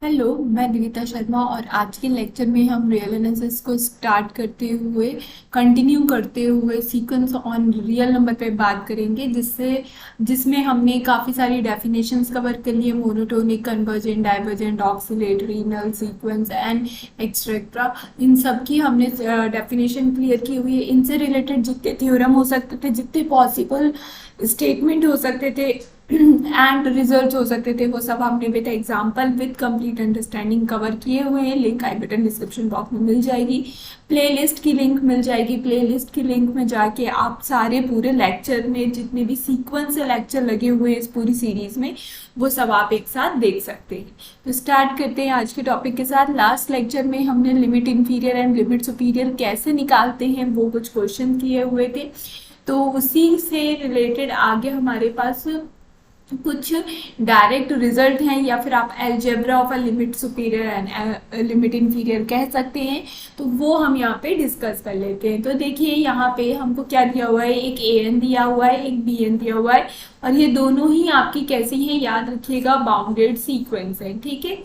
Hello, मैं दिविता शर्मा और आज के लेक्चर में हम रियल एनालिसिस को स्टार्ट करते हुए कंटिन्यू करते हुए सीक्वेंस ऑन रियल नंबर पे बात करेंगे जिसमें हमने काफ़ी सारी डेफिनेशंस कवर कर लिए। Monotonic, convergent, divergent, oscillatory, null sequence and etcetera. इन सब की हमने डेफिनेशन क्लियर की हुई है। इनसे रिलेटेड जितने थ्योरम हो सकते थे, जितने पॉसिबल स्टेटमेंट हो सकते थे एंड रिजल्ट हो सकते थे, वो सब हमने with example with complete understanding cover किए हुए हैं। लिंक आई बटन डिस्क्रिप्शन बॉक्स में मिल जाएगी। प्लेलिस्ट की लिंक मिल जाएगी। प्लेलिस्ट की लिंक में जाके आप सारे पूरे लेक्चर में जितने भी सीक्वेंस से लेक्चर लगे हुए हैं इस पूरी सीरीज में, वो सब आप एक साथ देख सकते हैं। तो स्टार्ट करते हैं आज के टॉपिक के साथ। लास्ट लेक्चर में हमने limit inferior and limit superior कैसे निकालते हैं वो कुछ क्वेश्चन किए हुए थे। तो उसी से रिलेटेड आगे हमारे पास कुछ डायरेक्ट रिजल्ट हैं, या फिर आप algebra of a limit superior and limit inferior कह सकते हैं। तो वो हम यहाँ पे डिस्कस कर लेते हैं। तो देखिए यहाँ पे हमको क्या दिया हुआ है, एक ए एन दिया हुआ है, एक बी एन दिया हुआ है, और ये दोनों ही आपकी कैसी हैं याद रखिएगा, बाउंडेड सीक्वेंस है। ठीक है,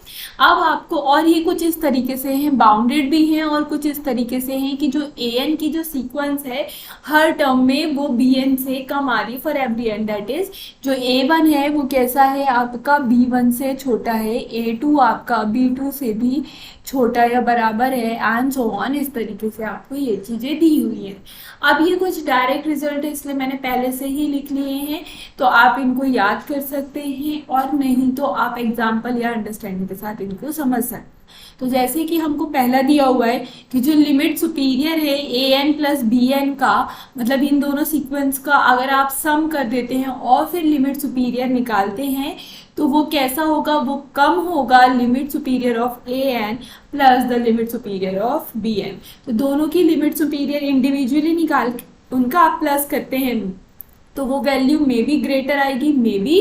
अब आपको, और ये कुछ इस तरीके से हैं, बाउंडेड भी हैं और कुछ इस तरीके से हैं कि जो ए एन की जो सीक्वेंस है हर टर्म में वो बी एन से कम आ रही for every n. That is जो ए वन है वो कैसा है आपका, बी वन से छोटा है, ए टू आपका बी टू से भी छोटा या बराबर है, एंड सो ऑन। इस तरीके से आपको ये चीज़ें दी हुई हैं। अब ये कुछ डायरेक्ट रिजल्ट है, इसलिए मैंने पहले से ही लिख लिए हैं, तो आप इनको याद कर सकते हैं, और नहीं तो आप एग्जाम्पल या अंडरस्टैंडिंग के साथ इनको समझ सकते हैं। तो जैसे कि हमको पहला दिया हुआ है कि जो लिमिट सुपीरियर है A N plus B N का, मतलब इन दोनों सीक्वेंस का अगर आप सम कर देते हैं और फिर लिमिट सुपीरियर निकालते हैं तो वो कैसा होगा, वो कम होगा limit superior of A N plus the limit superior of b n. तो दोनों की लिमिट सुपीरियर इंडिविजुअली निकाल उनका आप प्लस करते हैं तो वो वैल्यू मे बी ग्रेटर आएगी, मे बी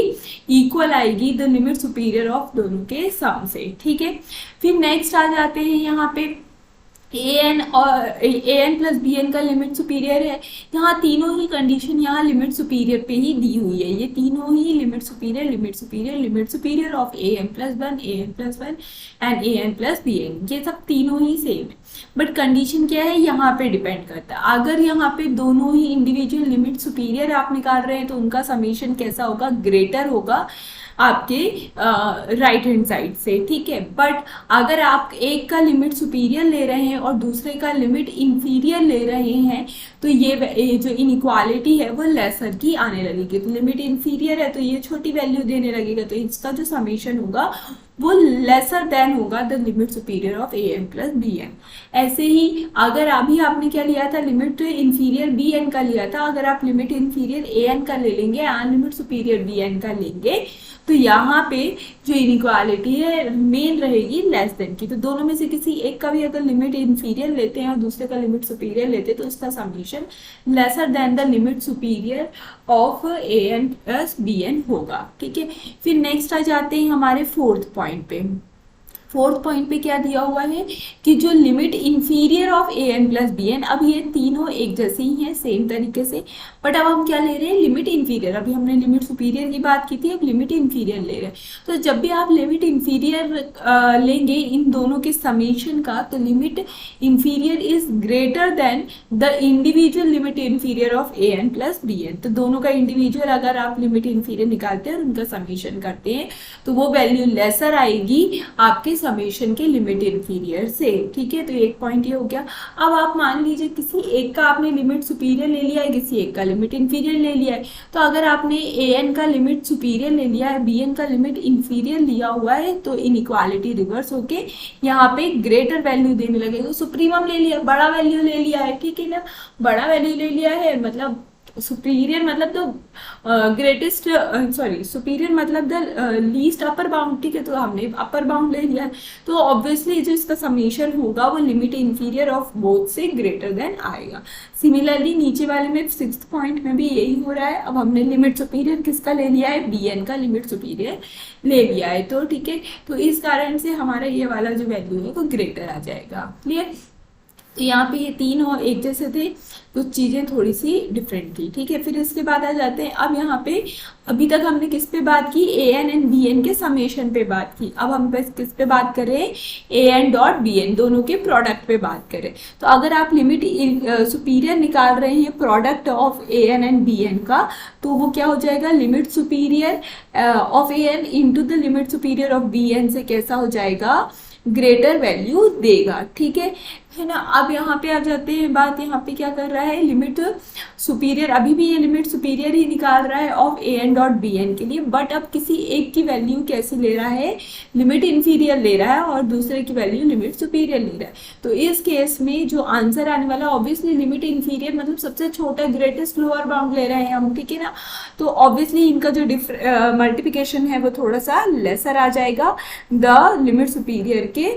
इक्वल आएगी द लिमिट सुपीरियर ऑफ दोनों के सम से। ठीक है, फिर नेक्स्ट आ जाते हैं यहाँ पे ए एन और A N plus B N का लिमिट सुपीरियर है। यहाँ तीनों ही कंडीशन यहाँ लिमिट सुपीरियर पे ही दी हुई है। ये तीनों ही limit superior limit superior limit superior of A N plus one and A N plus B N, ये सब तीनों ही सेम है। बट कंडीशन क्या है, यहाँ पे डिपेंड करता है। अगर यहाँ पे दोनों ही इंडिविजुअल लिमिट सुपीरियर आप निकाल रहे हैं तो उनका समीशन कैसा होगा, ग्रेटर होगा आपके राइट हैंड साइड से। ठीक है, बट अगर आप एक का लिमिट सुपीरियर ले रहे हैं और दूसरे का लिमिट इंफीरियर ले रहे हैं तो ये जो इनइक्वालिटी है वो लेसर की आने लगेगी। तो लिमिट इंफीरियर है तो ये छोटी वैल्यू देने लगेगा, तो इसका जो समीशन होगा वो लेसर देन होगा the limit superior of A N plus B n. ऐसे ही अगर अभी आपने क्या लिया था, लिमिट इंफीरियर बी एन का लिया था, अगर आप लिमिट इंफीरियर ए एन का ले लेंगे and limit superior b N का लेंगे तो यहाँ पे जो इनइक्वालिटी है मेन रहेगी लेस देन की। तो दोनों में से किसी एक का भी अगर लिमिट इंफीरियर लेते हैं और दूसरे का लिमिट सुपीरियर लेते हैं तो इसका summation lesser than the limit superior of A N plus B n होगा। ठीक है, फिर नेक्स्ट आ जाते हैं हमारे फोर्थ पॉइंट पे। फोर्थ पॉइंट पे क्या दिया हुआ है कि जो limit inferior of A N plus B n, अब ये तीनों एक जैसे ही हैं सेम तरीके से, बट अब हम क्या ले रहे हैं, लिमिट इंफीरियर। अभी हमने लिमिट सुपीरियर की बात की थी, अब लिमिट इंफीरियर ले रहे हैं। तो जब भी आप लिमिट इंफीरियर लेंगे इन दोनों के समीशन का, तो limit inferior is greater than the individual limit inferior of A N plus B n. तो दोनों का इंडिविजुअल अगर आप लिमिट इंफीरियर निकालते हैं और उनका समीशन करते हैं तो वो वैल्यू लेसर आएगी आपके समेशन के लिमिट इंफीरियर से। ठीक है, तो एक पॉइंट ये हो गया। अब आप मान लीजिए किसी एक का आपने लिमिट सुपीरियर ले लिया है, किसी एक का लिमिट इंफीरियर ले लिया है, तो अगर आपने ए एन का लिमिट सुपीरियर ले लिया है, बी एन का लिमिट इंफीरियर लिया हुआ है, तो इनइक्वालिटी रिवर्स होके यहाँ पे ग्रेटर वैल्यू देने लगेगा। सुप्रीमम ले लिया, बड़ा वैल्यू ले लिया है, ठीक है ना, बड़ा वैल्यू ले लिया है, मतलब सुपीरियर मतलब तो ग्रेटेस्ट, सॉरी सुपीरियर मतलब द लीस्ट अपर बाउंड। ठीक है, तो हमने अपर बाउंड ले लिया है, तो ऑब्वियसली जो इसका समीशन होगा वो लिमिट इंफीरियर ऑफ बोथ से ग्रेटर देन आएगा। सिमिलरली नीचे वाले में सिक्स्थ पॉइंट में भी यही हो रहा है। अब हमने लिमिट सुपीरियर किसका ले लिया है, बी एन का लिमिट सुपीरियर ले लिया है। तो ठीक है, तो इस कारण से हमारा ये वाला जो वैल्यू है वो ग्रेटर आ जाएगा। क्लियर। तो यहाँ पे ये तीन और एक जैसे थे, कुछ चीज़ें थोड़ी सी डिफरेंट थी, ठीक है। फिर इसके बाद आ जाते हैं, अब यहाँ पे अभी तक हमने किस पे बात की, ए एन एंड बी एन के समेशन पे बात की। अब हम बस किस पे बात करें, ए एन डॉट बी एन, दोनों के प्रोडक्ट पे बात करें। तो अगर आप लिमिट सुपीरियर निकाल रहे हैं product of A n and b N का, तो वो क्या हो जाएगा, limit superior of A n into the limit superior of b n से कैसा हो जाएगा, ग्रेटर वैल्यू देगा, ठीक है ना। अब यहाँ पे आ जाते हैं बात, यहाँ पे क्या कर रहा है, लिमिट सुपीरियर, अभी भी ये लिमिट सुपीरियर ही निकाल रहा है of A n dot b n के लिए, बट अब किसी एक की वैल्यू कैसे ले रहा है, लिमिट इन्फीरियर ले रहा है और दूसरे की वैल्यू लिमिट सुपीरियर ले रहा है। तो इस केस में जो आंसर आने वाला, ऑब्वियसली लिमिट इन्फीरियर मतलब सबसे छोटा, ग्रेटेस्ट लोअर बाउंड ले रहे हैं हम, ठीक है ना। तो ऑब्वियसली इनका जो मल्टीप्लिकेशन है वो थोड़ा सा लेसर आ जाएगा द लिमिट सुपीरियर के,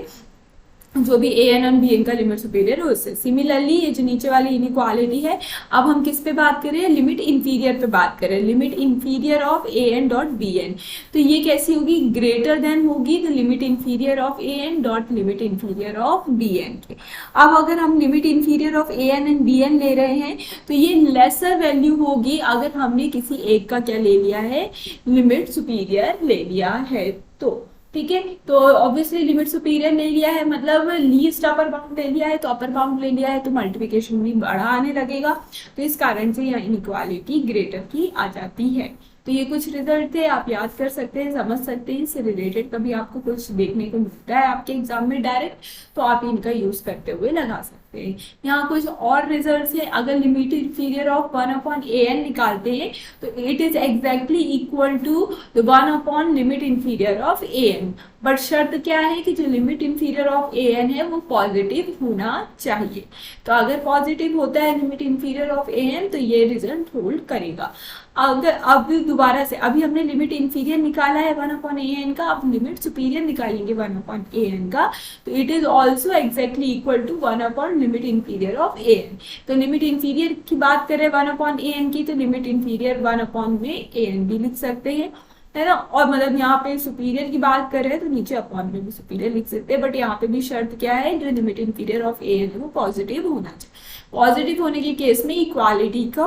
जो भी ए एन और बी एन का लिमिट सुपीरियर हो उससे। सिमिलरली ये जो नीचे वाली इनइक्वालिटी है, अब हम किस पे बात करें, लिमिट इन्फीरियर पे बात करें, limit inferior of A n dot b n. तो ये कैसी होगी, ग्रेटर देन होगी the limit inferior of A n dot limit inferior of b n के। अब अगर हम limit inferior of A n and b n ले रहे हैं तो ये लेसर वैल्यू होगी अगर हमने किसी एक का क्या ले लिया है, लिमिट सुपीरियर ले लिया है तो, ठीक है। तो ऑब्वियसली लिमिट सुपीरियर ले लिया है मतलब लीस्ट अपर बाउंड ले लिया है, तो अपर बाउंड ले लिया है तो मल्टीप्लिकेशन भी बड़ा आने लगेगा, तो इस कारण से यहाँ इनइक्वालिटी ग्रेटर की आ जाती है। तो ये कुछ रिजल्ट थे, आप याद कर सकते हैं, समझ सकते हैं, इससे रिलेटेड कभी आपको कुछ देखने को मिलता है आपके एग्जाम में डायरेक्ट, तो आप इनका यूज करते हुए लगा सकते हैं। यहाँ कुछ और रिजल्ट्स है, अगर लिमिट इन्फीरियर ऑफ 1/an निकालते हैं तो it is exactly equal to the 1 limit inferior of an, but शर्त क्या है कि जो लिमिट इन्फीरियर ऑफ an है वो पॉजिटिव होना चाहिए। तो अगर पॉजिटिव होता है लिमिट इन्फीरियर ऑफ an तो ये रिजल्ट होल्ड करेगा। अगर अब दोबारा से, अभी हमने लिमिट इन्फीरियर निकाला है 1/an का, अब लिमिट सुपीरियर निकालेंगे 1/an का, तो it is also exactly equal to 1 limit inferior of an। तो लिमिट इन्फीरियर की बात करें 1/an की, तो लिमिट इन्फीरियर 1 में an भी लिख सकते हैं, है ना। और मतलब यहाँ पे सुपीरियर की बात कर रहे हैं तो नीचे अपॉन में भी सुपीरियर लिख सकते हैं, बट यहाँ पे भी शर्त क्या है, जो लिमिट इन्फीरियर ऑफ an है वो पॉजिटिव होना चाहिए। पॉजिटिव होने के केस में इक्वालिटी को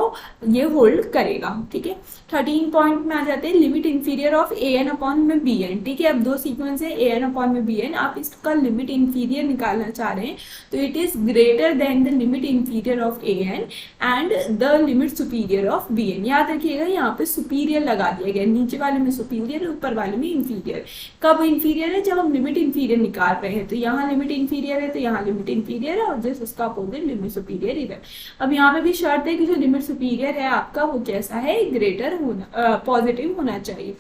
ये होल्ड करेगा, ठीक है। 13 पॉइंट में आ जाते हैं, limit inferior of an upon में bn, ठीक है। अब दो सीक्वेंस है an अपॉन में bn, आप इसका लिमिट इन्फीरियर निकालना चाह रहे हैं तो it is greater than the limit inferior of an and the limit superior of bn। याद रखिएगा यहाँ पे सुपीरियर लगा दिया गया, नीचे वाले में सुपीरियर, ऊपर वाले में इन्फीरियर। कब इन्फीरियर है, जब हम लिमिट इन्फीरियर निकाल रहे हैं, तो यहाँ लिमिट इन्फीरियर है तो यहाँ लिमिट इन्फीरियर है, और जैसे उसका अपोजिट लिमिट सुपीरियर इधर। अब यहाँ पे भी शर्त है कि जो लिमिट सुपीरियर है आपका वो कैसा है, ग्रेटर होना, पॉजिटिव होना चाहिए।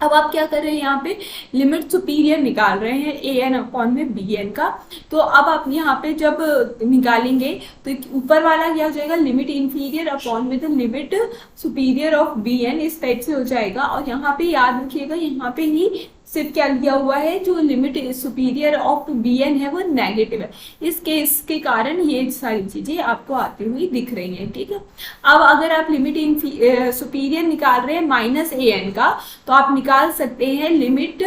अब आप क्या कर रहे हैं, यहाँ पे लिमिट सुपीरियर निकाल रहे हैं an अपॉन में bn का। तो अब आप यहाँ पे जब निकालेंगे तो ऊपर वाला क्या हो जाएगा, लिमिट इन्फीरियर अपॉन में the limit superior of bn, इस टाइप से हो जाएगा। और यहाँ पे याद रखिएगा, यहाँ पे ही सिर्फ क्या लिया हुआ है, जो लिमिट सुपीरियर ऑफ bn है वो नेगेटिव है, इस केस के कारण ये सारी चीजें आपको आती हुई दिख रही हैं, ठीक है। अब अगर आप लिमिट सुपीरियर निकाल रहे हैं -an का, तो आप निकाल सकते हैं limit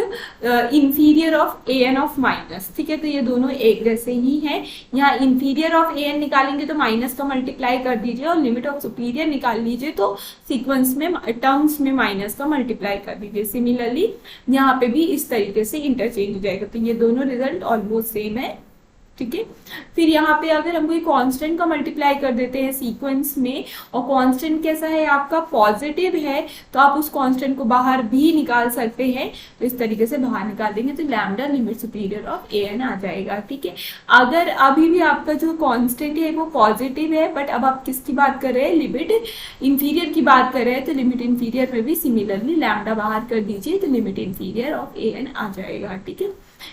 inferior of an of minus, ठीक है। तो ये दोनों एक जैसे ही हैं। यहाँ इन्फीरियर ऑफ an निकालेंगे तो माइनस का मल्टीप्लाई कर दीजिए, और लिमिट ऑफ सुपीरियर निकाल लीजिए तो सीक्वेंस में टर्म्स में माइनस का मल्टीप्लाई कर दीजिए। सिमिलरली यहाँ पे भी इस तरीके से इंटरचेंज हो जाएगा, तो ये दोनों रिजल्ट ऑलमोस्ट सेम है, ठीक है। फिर यहाँ पे अगर हम कोई कांस्टेंट का मल्टीप्लाई कर देते हैं सीक्वेंस में, और कांस्टेंट कैसा है आपका, पॉजिटिव है, तो आप उस कांस्टेंट को बाहर भी निकाल सकते हैं। तो इस तरीके से बाहर निकाल देंगे तो lambda limit superior of an आ जाएगा, ठीक है। अगर अभी भी आपका जो कांस्टेंट है वो पॉजिटिव है, बट अब आप किसकी बात कर रहे हैं, लिमिट इन्फीरियर की बात कर रहे हैं, तो लिमिट इन्फीरियर में भी सिमिलरली लैम्डा बाहर कर दीजिए तो लिमिट इन्फीरियर ऑफ an आ जाएगा, ठीक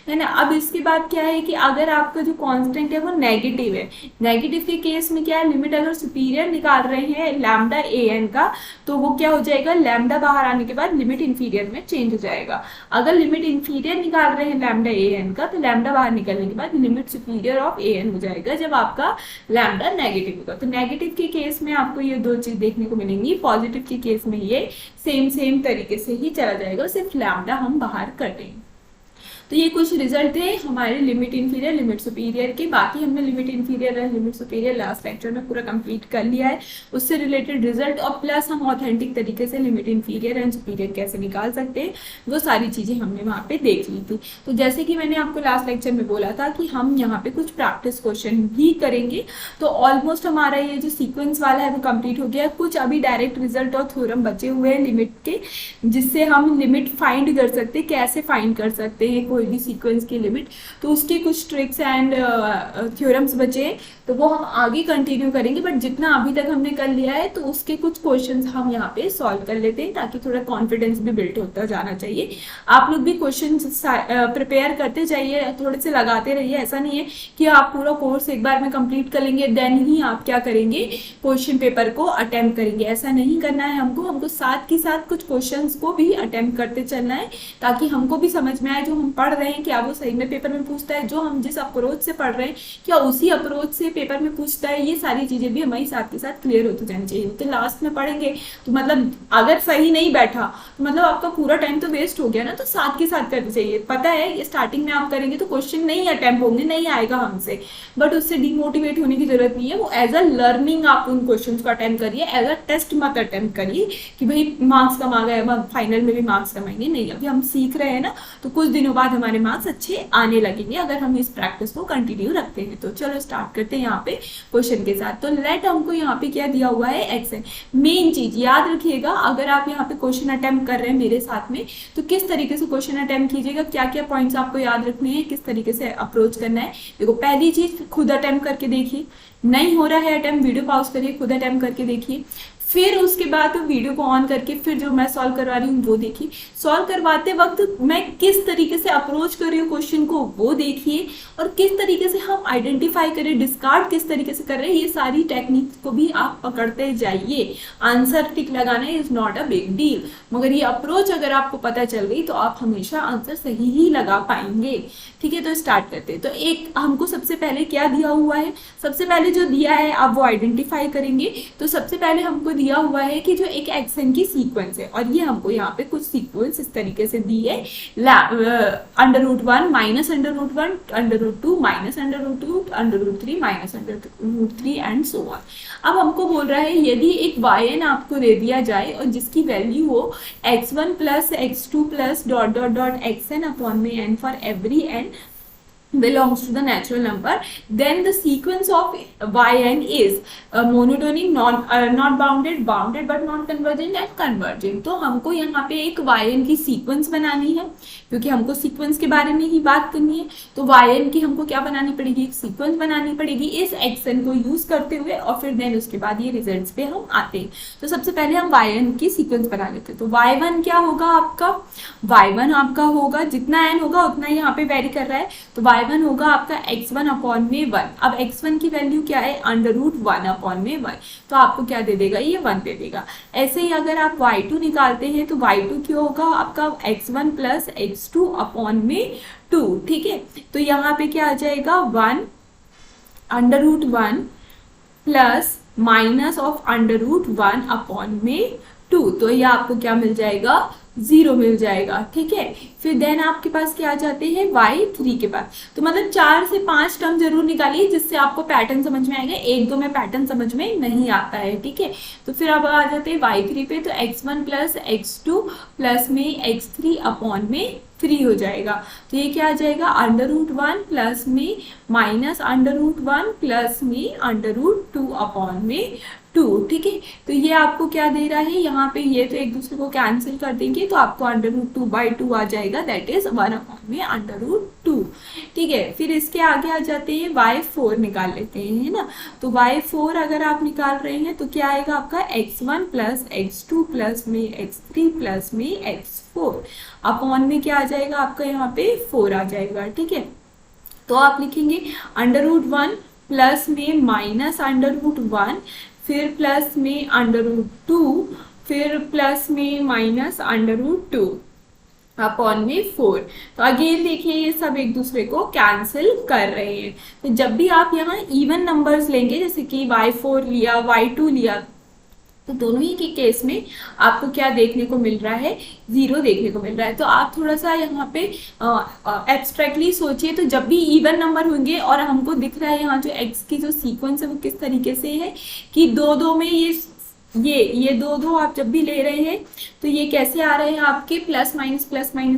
है ना। अब इसके बाद क्या है कि अगर आपका जो कांस्टेंट है वो नेगेटिव है, नेगेटिव के केस में क्या है, लिमिट अगर सुपीरियर निकाल रहे हैं लैम्डा an का, तो वो क्या हो जाएगा, लैम्डा बाहर आने के बाद लिमिट इन्फीरियर में चेंज हो जाएगा। अगर लिमिट इन्फीरियर निकाल रहे हैं लैम्डा an का, तो लैम्डा बाहर निकलने के बाद लिमिट सुपीरियर ऑफ an हो जाएगा जब आपका लैम्डा नेगेटिव होगा। तो नेगेटिव के केस में आपको ये दो चीज देखने को मिलेंगी, पॉजिटिव के केस में ये सेम तरीके से ही चला जाएगा, सिर्फ लैम्डा हम बाहर कर देंगे। तो ये कुछ रिजल्ट थे हमारे लिमिट इंफीरियर लिमिट सुपीरियर के। बाकी हमने लिमिट इंफीरियर और लिमिट सुपीरियर लास्ट लेक्चर में पूरा कंप्लीट कर लिया है, उससे रिलेटेड रिजल्ट और प्लस हम ऑथेंटिक तरीके से लिमिट इंफीरियर एंड सुपीरियर कैसे निकाल सकते हैं वो सारी चीज़ें हमने वहाँ पे देख ली थी। तो जैसे कि मैंने आपको लास्ट लेक्चर में बोला था कि हम यहाँ पे कुछ प्रैक्टिस क्वेश्चन भी करेंगे। तो ऑलमोस्ट हमारा ये जो सीक्वेंस वाला है वो कंप्लीट हो गया है। कुछ अभी डायरेक्ट रिजल्ट और थ्योरम बचे हुए हैं लिमिट के, जिससे हम लिमिट फाइंड कर सकते हैं, कैसे फाइंड कर सकते हैं कोई भी सीक्वेंस की लिमिट। तो उसके कुछ ट्रिक्स एंड थ्योरम्स बचे हैं, तो वो हम आगे कंटिन्यू करेंगे। बट जितना अभी तक हमने कर लिया है तो उसके कुछ क्वेश्चंस हम यहाँ पे सॉल्व कर लेते हैं, ताकि थोड़ा कॉन्फिडेंस भी बिल्ड होता जाना चाहिए। आप लोग भी क्वेश्चंस प्रिपेयर करते जाइए, थोड़े से लगाते रहिए। ऐसा नहीं है कि आप पूरा कोर्स एक बार में कंप्लीट कर लेंगे देन ही आप क्या करेंगे, क्वेश्चन पेपर को अटेम्प्ट करेंगे। ऐसा नहीं करना है हमको साथ के साथ कुछ क्वेश्चंस को भी अटेम्प्ट करते चलना है, ताकि हमको भी समझ में आए जो हम पढ़ रहे हैं क्या वो सही में पेपर में पूछता है, जो हम जिस अप्रोच से पढ़ रहे हैं क्या उसी अप्रोच से पेपर में पूछता है। ये सारी चीजें भी हमारी साथ के साथ क्लियर होती जानी चाहिए। तो लास्ट में पढ़ेंगे तो मतलब अगर सही नहीं बैठा तो मतलब आपका पूरा टाइम तो वेस्ट हो गया ना। तो साथ के साथ करना चाहिए। पता है ये स्टार्टिंग में आप करेंगे तो क्वेश्चन नहीं अटेम्प्ट होंगे, नहीं आएगा हमसे, बट उससे डिमोटिवेट होने की जरूरत नहीं है। वो एज अ लर्निंग आप उन क्वेश्चन को अटेम्प्ट करिए, एज अ टेस्ट मत अटेम्प्ट करिए कि भाई मार्क्स कम आ गए, फाइनल में भी मार्क्स कमाएंगे। नहीं, अभी हम सीख रहे हैं ना, तो कुछ दिनों बाद हमारे मार्क्स अच्छे आने लगेंगे अगर हम इस प्रैक्टिस को कंटिन्यू रखते हैं। तो चलो स्टार्ट करते हैं यहाँ पे क्वेश्चन के साथ। तो लेट हमको यहाँ पे क्या दिया हुआ है, एक्स है। मेन चीज याद रखिएगा, अगर आप यहाँ पे क्वेश्चन अटेम्प्ट कर रहे हैं मेरे साथ में, तो किस तरीके से क्वेश्चन अटेम्प्ट कीजिएगा, क्या क्या पॉइंट्स आपको याद रखने हैं, किस तरीके से अप्रोच करना है। देखो पहली चीज खुद अटेम्प्ट करके देखिए, नहीं हो रहा है अटेम्प्ट वीडियो पॉज करिए, खुद अटेम्प्ट करके देखिए। फिर उसके बाद वीडियो को ऑन करके फिर जो मैं सॉल्व करवा रही हूँ वो देखिए। सॉल्व करवाते वक्त मैं किस तरीके से अप्रोच कर रही हूँ क्वेश्चन को वो देखिए, और किस तरीके से हम आइडेंटिफाई करें, डिस्कार्ड किस तरीके से कर रहे हैं, ये सारी टेक्निक को भी आप पकड़ते जाइए। आंसर टिक लगाना is not a big deal, मगर ये अप्रोच अगर आपको पता चल गई तो आप हमेशा आंसर सही ही लगा पाएंगे। ठीक है, तो स्टार्ट करते हैं। तो एक हमको सबसे पहले क्या दिया हुआ है, सबसे पहले जो दिया है आप वो आइडेंटिफाई करेंगे। तो सबसे पहले हमको दिया हुआ है कि जो एक एक्शन की सीक्वेंस है, और ये हमको यहाँ पे कुछ सीक्वेंस इस तरीके से दी है, √1 minus √1 √2 minus √2 √3 minus √3 and so on. अब हमको बोल रहा है यदि एक yn आपको दे दिया जाए और जिसकी वैल्यू हो x1 plus x2 plus dot dot dot xn upon में n for every n belongs to the natural number, then the sequence of yn is monotonic, not bounded, bounded but not convergent and convergent। तो हमको यहाँ पे एक yn की sequence बनानी है, क्योंकि हमको सीक्वेंस के बारे में ही बात करनी है। तो yn की हमको क्या बनानी पड़ेगी, एक सीक्वेंस बनानी पड़ेगी इस xn को यूज करते हुए, और फिर देन उसके बाद ये रिजल्ट्स पे हम आते हैं। तो सबसे पहले हम yn की सीक्वेंस बना लेते हैं। तो y1 क्या होगा आपका, y1 आपका होगा जितना n होगा उतना यहाँ पे वेरी कर रहा है, तो y1 होगा आपका x1 अपॉन में 1। अब x1 की वैल्यू क्या है, √1 अपॉन में 1, तो आपको क्या दे देगा, ये 1 दे देगा। ऐसे ही अगर आप y2 निकालते हैं तो y2 क्या होगा आपका x1 प्लस x2 अपॉन में 2। ठीक है, तो यहाँ पे क्या आ जाएगा 1 √1 प्लस माइनस ऑफ √1 अपॉन में 2, तो ये आपको क्या मिल जाएगा, 0 मिल जाएगा। ठीक है, फिर देन आपके पास क्या आ जाते हैं y3 के पास। तो मतलब 4 से 5 टर्म जरूर निकालिए जिससे आपको पैटर्न समझ में आएगा, 1-2 में पैटर्न समझ में नहीं आता है। ठीक है, तो फिर अब आ जाते हैं y3 पे, तो x1 प्लस x2 प्लस में x3 अपॉन में 3 हो जाएगा। तो ये क्या आ जाएगा, √1 प्लस में माइनस √1 प्लस में √2 अपॉन में 2। ठीक है, तो ये आपको क्या दे रहा है, यहाँ पे ये तो एक दूसरे को कैंसिल कर देंगे तो आपको √2/2 आ जाएगा, दैट इज 1 अपॉन में √2। ठीक है, फिर इसके आगे आ जाते हैं y4 निकाल लेते हैं, है ना। तो y4 अगर आप निकाल रहे हैं तो क्या आएगा आपका x1 प्लस x2 प्लस में x3 प्लस में x4 अपॉन में क्या आ जाएगा आपका यहाँ पे 4 आ जाएगा। ठीक है, तो आप लिखेंगे √1 प्लस में माइनस √1, फिर प्लस में √2, फिर प्लस में माइनस √2 अपॉन में 4। तो अगेन देखिए ये सब एक दूसरे को कैंसिल कर रहे हैं। तो जब भी आप यहाँ इवन नंबर्स लेंगे, जैसे कि y4 लिया, y2 लिया, तो दोनों ही के केस में आपको क्या देखने को मिल रहा है, जीरो देखने को मिल रहा है। तो आप थोड़ा सा यहाँ पे एब्स्ट्रैक्टली सोचिए, तो जब भी इवन नंबर होंगे और हमको दिख रहा है यहाँ जो एक्स की जो सीक्वेंस है वो किस तरीके से है कि दो दो में ये दो दो आप जब भी ले रहे हैं तो ये कैसे आ रहे हैं आपके प्लस माइनस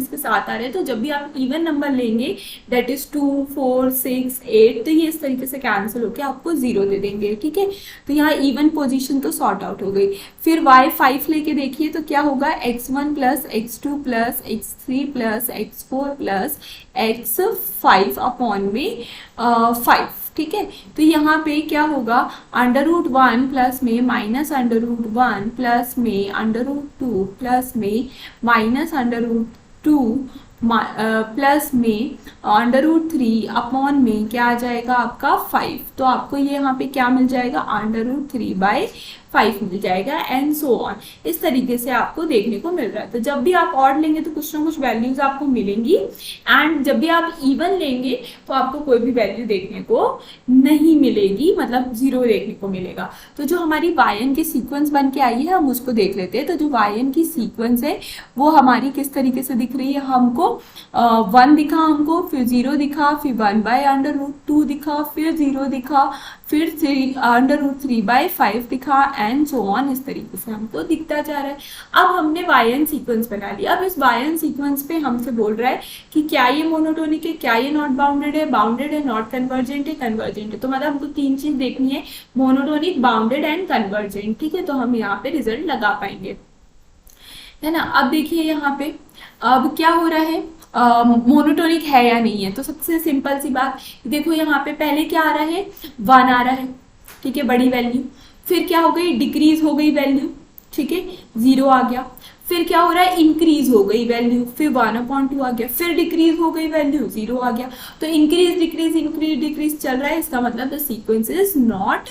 के साथ आ रहे हैं। तो जब भी आप इवन नंबर लेंगे दैट इज 2 4 6 8 तो ये इस तरीके से कैंसिल होकर आपको जीरो दे देंगे, ठीक है। तो यहाँ इवन पोजीशन तो सॉर्ट आउट हो गई। फिर y5 लेके देखिए तो क्या होगा, x1 plus x2 plus x3 plus x4 plus x5 upon में 5, ठीक है। तो यहाँ पे क्या होगा, √1 प्लस में माइनस √1 प्लस में √2 प्लस में माइनस √2 प्लस में √3 अपॉन में क्या आ जाएगा आपका 5। तो आपको ये यहाँ पे क्या मिल जाएगा, √3/5 मिल जाएगा एंड सो ऑन। इस तरीके से आपको देखने को मिल रहा है। तो जब भी आप ऑड लेंगे तो कुछ ना कुछ वैल्यूज आपको मिलेंगी एंड जब भी आप इवन लेंगे तो आपको कोई भी वैल्यू देखने को नहीं मिलेगी, मतलब जीरो देखने को मिलेगा। तो जो हमारी yn की सीक्वेंस बन के आई है हम उसको देख लेते हैं। तो जो yn की सीक्वेंस है वो हमारी किस तरीके से दिख रही है, हमको 1 दिखा, हमको फिर 0 दिखा, फिर 1/√2 दिखा, फिर 0 दिखा, फिर √3/5 दिखा एंड सो ऑन। इस तरीके से हमको दिखता जा रहा है। अब हमने yn सीक्वेंस बना लिया। अब इस yn सीक्वेंस पे हमसे बोल रहा है कि क्या ये मोनोटोनिक है, क्या ये नॉट बाउंडेड है, नॉट कन्वर्जेंट है, कन्वर्जेंट है। तो मतलब हमको 3 चीज देखनी है, मोनोटोनिक, बाउंडेड एंड कन्वर्जेंट, ठीक है। तो हम यहाँ पे रिजल्ट लगा पाएंगे, है ना। अब देखिए यहाँ पे अब क्या हो रहा है, मोनोटोनिक है या नहीं है। तो सबसे सिंपल सी बात देखो, यहाँ पे पहले क्या आ रहा है, 1 आ रहा है, ठीक है, बड़ी वैल्यू। फिर क्या हो गई, डिक्रीज हो गई वैल्यू, ठीक है, 0 आ गया। फिर क्या हो रहा है, इंक्रीज हो गई वैल्यू, फिर 1/2 आ गया, फिर डिक्रीज हो गई वैल्यू, 0 आ गया। तो इंक्रीज डिक्रीज चल रहा है, इसका मतलब the sequence is not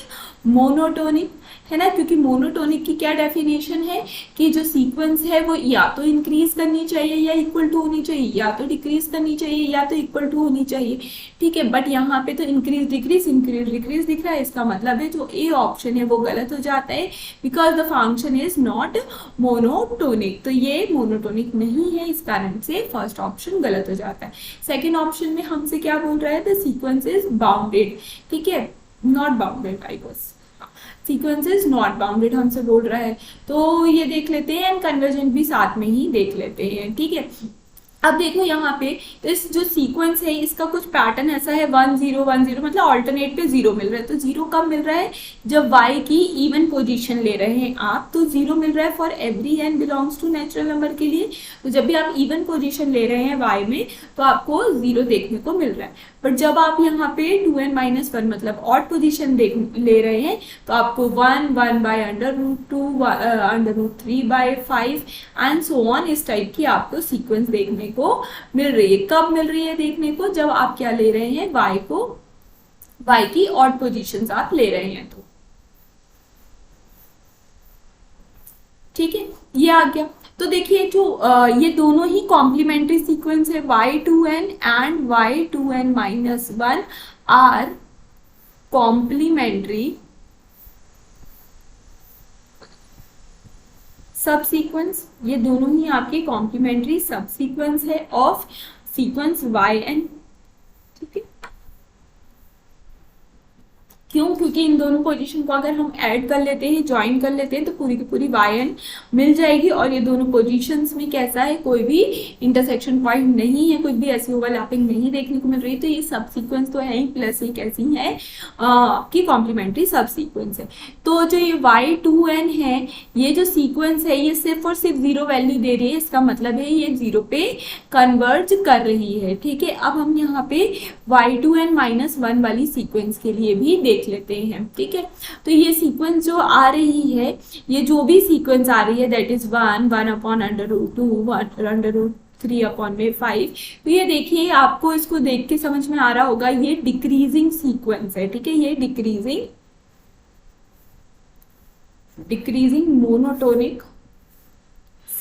monotonic, है ना। क्योंकि मोनोटोनिक की क्या डेफिनेशन है कि जो सीक्वेंस है वो या तो इंक्रीज करनी चाहिए या इक्वल टू होनी चाहिए, या तो डिक्रीज करनी चाहिए या तो इक्वल टू होनी चाहिए, ठीक है। बट यहाँ पे तो इंक्रीज डिक्रीज दिख रहा है, इसका मतलब है जो ए ऑप्शन है वो गलत हो जाता है because the function is not monotonic. तो ये मोनोटोनिक नहीं है, इस कारण से फर्स्ट ऑप्शन गलत हो जाता है। सेकेंड ऑप्शन में हमसे क्या बोल रहा है, द सीक्वेंस इज बाउंडेड, ठीक है, not bounded, I was sequence is not bounded हमसे बोल रहा है। तो ये देख लेते हैं एंड कन्वर्जेंट भी साथ में ही देख लेते हैं, ठीक है। अब देखो यहाँ पे इस जो सीक्वेंस है इसका कुछ पैटर्न ऐसा है, 1 0 1 0, मतलब ऑल्टरनेट पे 0 मिल रहा है। तो 0 कब मिल रहा है, जब y की इवन पोजीशन ले रहे हैं आप, तो 0 मिल रहा है for every n belongs to natural number के लिए। तो जब भी आप इवन पोजीशन ले रहे हैं y में तो आपको 0 देखने को मिल रहा है। बट जब आप यहाँ पे 2n-1 मतलब ऑड पोजीशन ले रहे हैं तो आपको 1 1/√2 √3/5 एंड सो ऑन इस टाइप की आपको सीक्वेंस देखने को मिल रही है। कब मिल रही है देखने को, जब आप क्या ले रहे हैं, y की ऑड पोजीशंस आप ले रहे हैं तो, ठीक है, ये आ गया। तो देखिए जो ये दोनों ही कॉम्प्लीमेंट्री सीक्वेंस है, y2n and y2n-1 are complementary subsequence. ये दोनों ही आपके कॉम्प्लीमेंट्री सब सीक्वेंस है ऑफ सीक्वेंस yn, ठीक है। क्यों, क्योंकि इन दोनों पोजीशन को अगर हम ऐड कर लेते हैं, ज्वाइन कर लेते हैं तो पूरी की पूरी yn मिल जाएगी। और ये दोनों पोजीशंस में कैसा है, कोई भी इंटरसेक्शन पॉइंट नहीं है, कुछ भी ऐसी ओवरलैपिंग नहीं देखने को मिल रही। तो ये सब सीक्वेंस तो है ही, प्लस ये कैसी है आपकी कॉम्प्लीमेंट्री सब सीक्वेंस है। तो जो ये y2n है, ये जो सीक्वेंस है ये सिर्फ और सिर्फ 0 वैल्यू दे रही है, इसका मतलब है ये 0 पे कन्वर्ज कर रही है, ठीक है। अब हम यहाँ पे y2n-1 वाली सीक्वेंस के लिए भी देख लेते हैं, ठीक है। तो ये सीक्वेंस जो आ रही है, ये जो भी सीक्वेंस आ रही है दैट इज 1 1/√2 3/5। तो ये देखिए आपको इसको देख के समझ में आ रहा होगा, ये डिक्रीजिंग सीक्वेंस है, ठीक है। ये डिक्रीजिंग मोनोटोनिक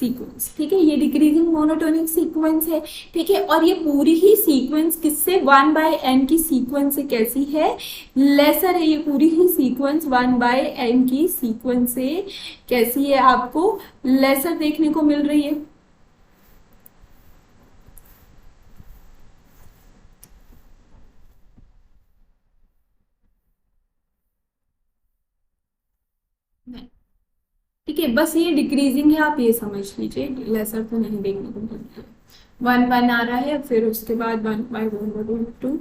सीक्वेंस, ठीक है, ये डिक्रीजिंग मोनोटोनिक सीक्वेंस है, ठीक है। और ये पूरी ही सीक्वेंस किससे, 1/n की सीक्वेंस से कैसी है, लेसर है। ये पूरी ही सीक्वेंस 1/n की सीक्वेंस से कैसी है, आपको लेसर देखने को मिल रही है। ठीक है, बस ये डिक्रीजिंग है, आप ये समझ लीजिए, लेसर तो नहीं देखने को मिलती है। 1/1 आ रहा है, फिर उसके बाद 1/1/2,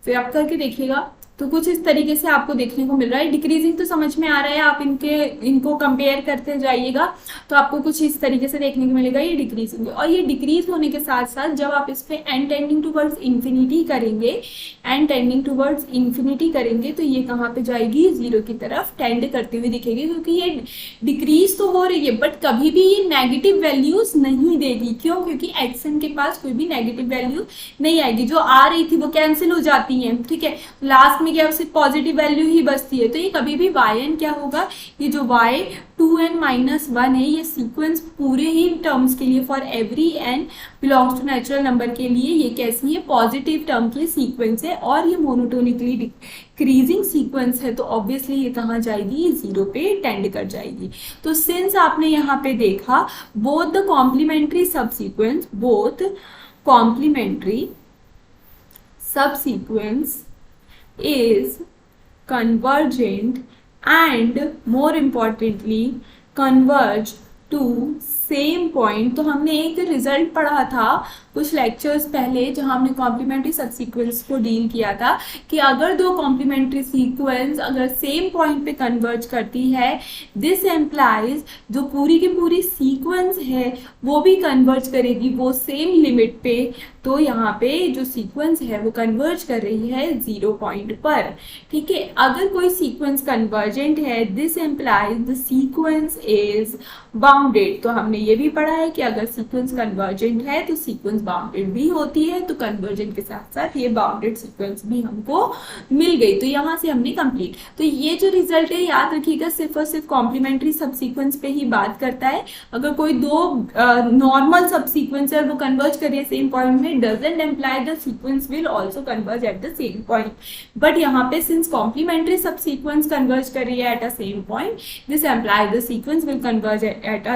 फिर आप करके देखिएगा तो कुछ इस तरीके से आपको देखने को मिल रहा है। डिक्रीजिंग तो समझ में आ रहा है, आप इनको कंपेयर करते जाइएगा तो आपको कुछ इस तरीके से देखने को मिलेगा, ये डिक्रीजिंग है। और ये डिक्रीज होने के साथ साथ जब आप इस पे एन टेंडिंग टूवर्ड्स इंफिनिटी करेंगे, एन टेंडिंग टूवर्ड्स इंफिनिटी करेंगे तो ये कहाँ पे जाएगी, जीरो की तरफ टेंड करती हुई दिखेगी, क्योंकि ये डिक्रीज तो हो रही है बट कभी भी ये नेगेटिव वैल्यूज नहीं देगी। क्यों, क्योंकि एक्सन के पास कोई भी नेगेटिव वैल्यू नहीं आएगी, जो आ रही थी वो कैंसिल हो जाती है, ठीक है। लास्ट में क्या सिर्फ पॉजिटिव वैल्यू ही बचती है, तो ये कभी भी yn क्या होगा, ये जो y2n-1 है, ये सीक्वेंस पूरे ही टर्म्स के लिए, for every n belongs to natural number के लिए ये कैसी है, पॉजिटिव टर्म की सीक्वेंस है। और ये मोनोटोनिकली डिक्रीजिंग सीक्वेंस है, तो ऑब्वियसली ये कहाँ जाएगी, जीरो पे टेंड कर जाएगी। तो सिंस आपने यहाँ पे देखा both the complementary subsequence, both complementary subsequence is convergent and more importantly converge to same point. तो हमने एक रिजल्ट पढ़ा था कुछ लेक्चर्स पहले जहां हमने कॉम्प्लीमेंट्री सबसीक्वेंस को डील किया था कि अगर दो कॉम्प्लीमेंट्री सीक्वेंस अगर सेम पॉइंट पे कन्वर्ज करती है, दिस एम्प्लाइज जो पूरी की पूरी सीक्वेंस है वो भी कन्वर्ज करेगी वो सेम लिमिट पे। तो यहाँ पे जो सीक्वेंस है वो कन्वर्ज कर रही है जीरो पॉइंट पर, ठीक है। अगर कोई सीक्वेंस कन्वर्जेंट है, this implies the sequence is bounded. तो हमने ये भी पढ़ा है कि अगर सीक्वेंस कन्वर्जेंट है तो सीक्वेंस बाउंडेड भी होती है, तो कन्वर्जेंट के साथ साथ ये बाउंडेड सीक्वेंस भी हमको मिल गई। तो यहाँ से हमने कंप्लीट, तो ये जो रिजल्ट है याद रखिएगा सिर्फ और सिर्फ कॉम्प्लीमेंट्री सब सीक्वेंस पे ही बात करता है। अगर कोई दो नॉर्मल सब सीक्वेंस है वो कन्वर्ज करिए सेम पॉइंट में, doesn't imply the sequence will also converge at the same point, but यहाँ पे since complementary subsequence converge कर रही है at a same point, this implies the sequence will converge at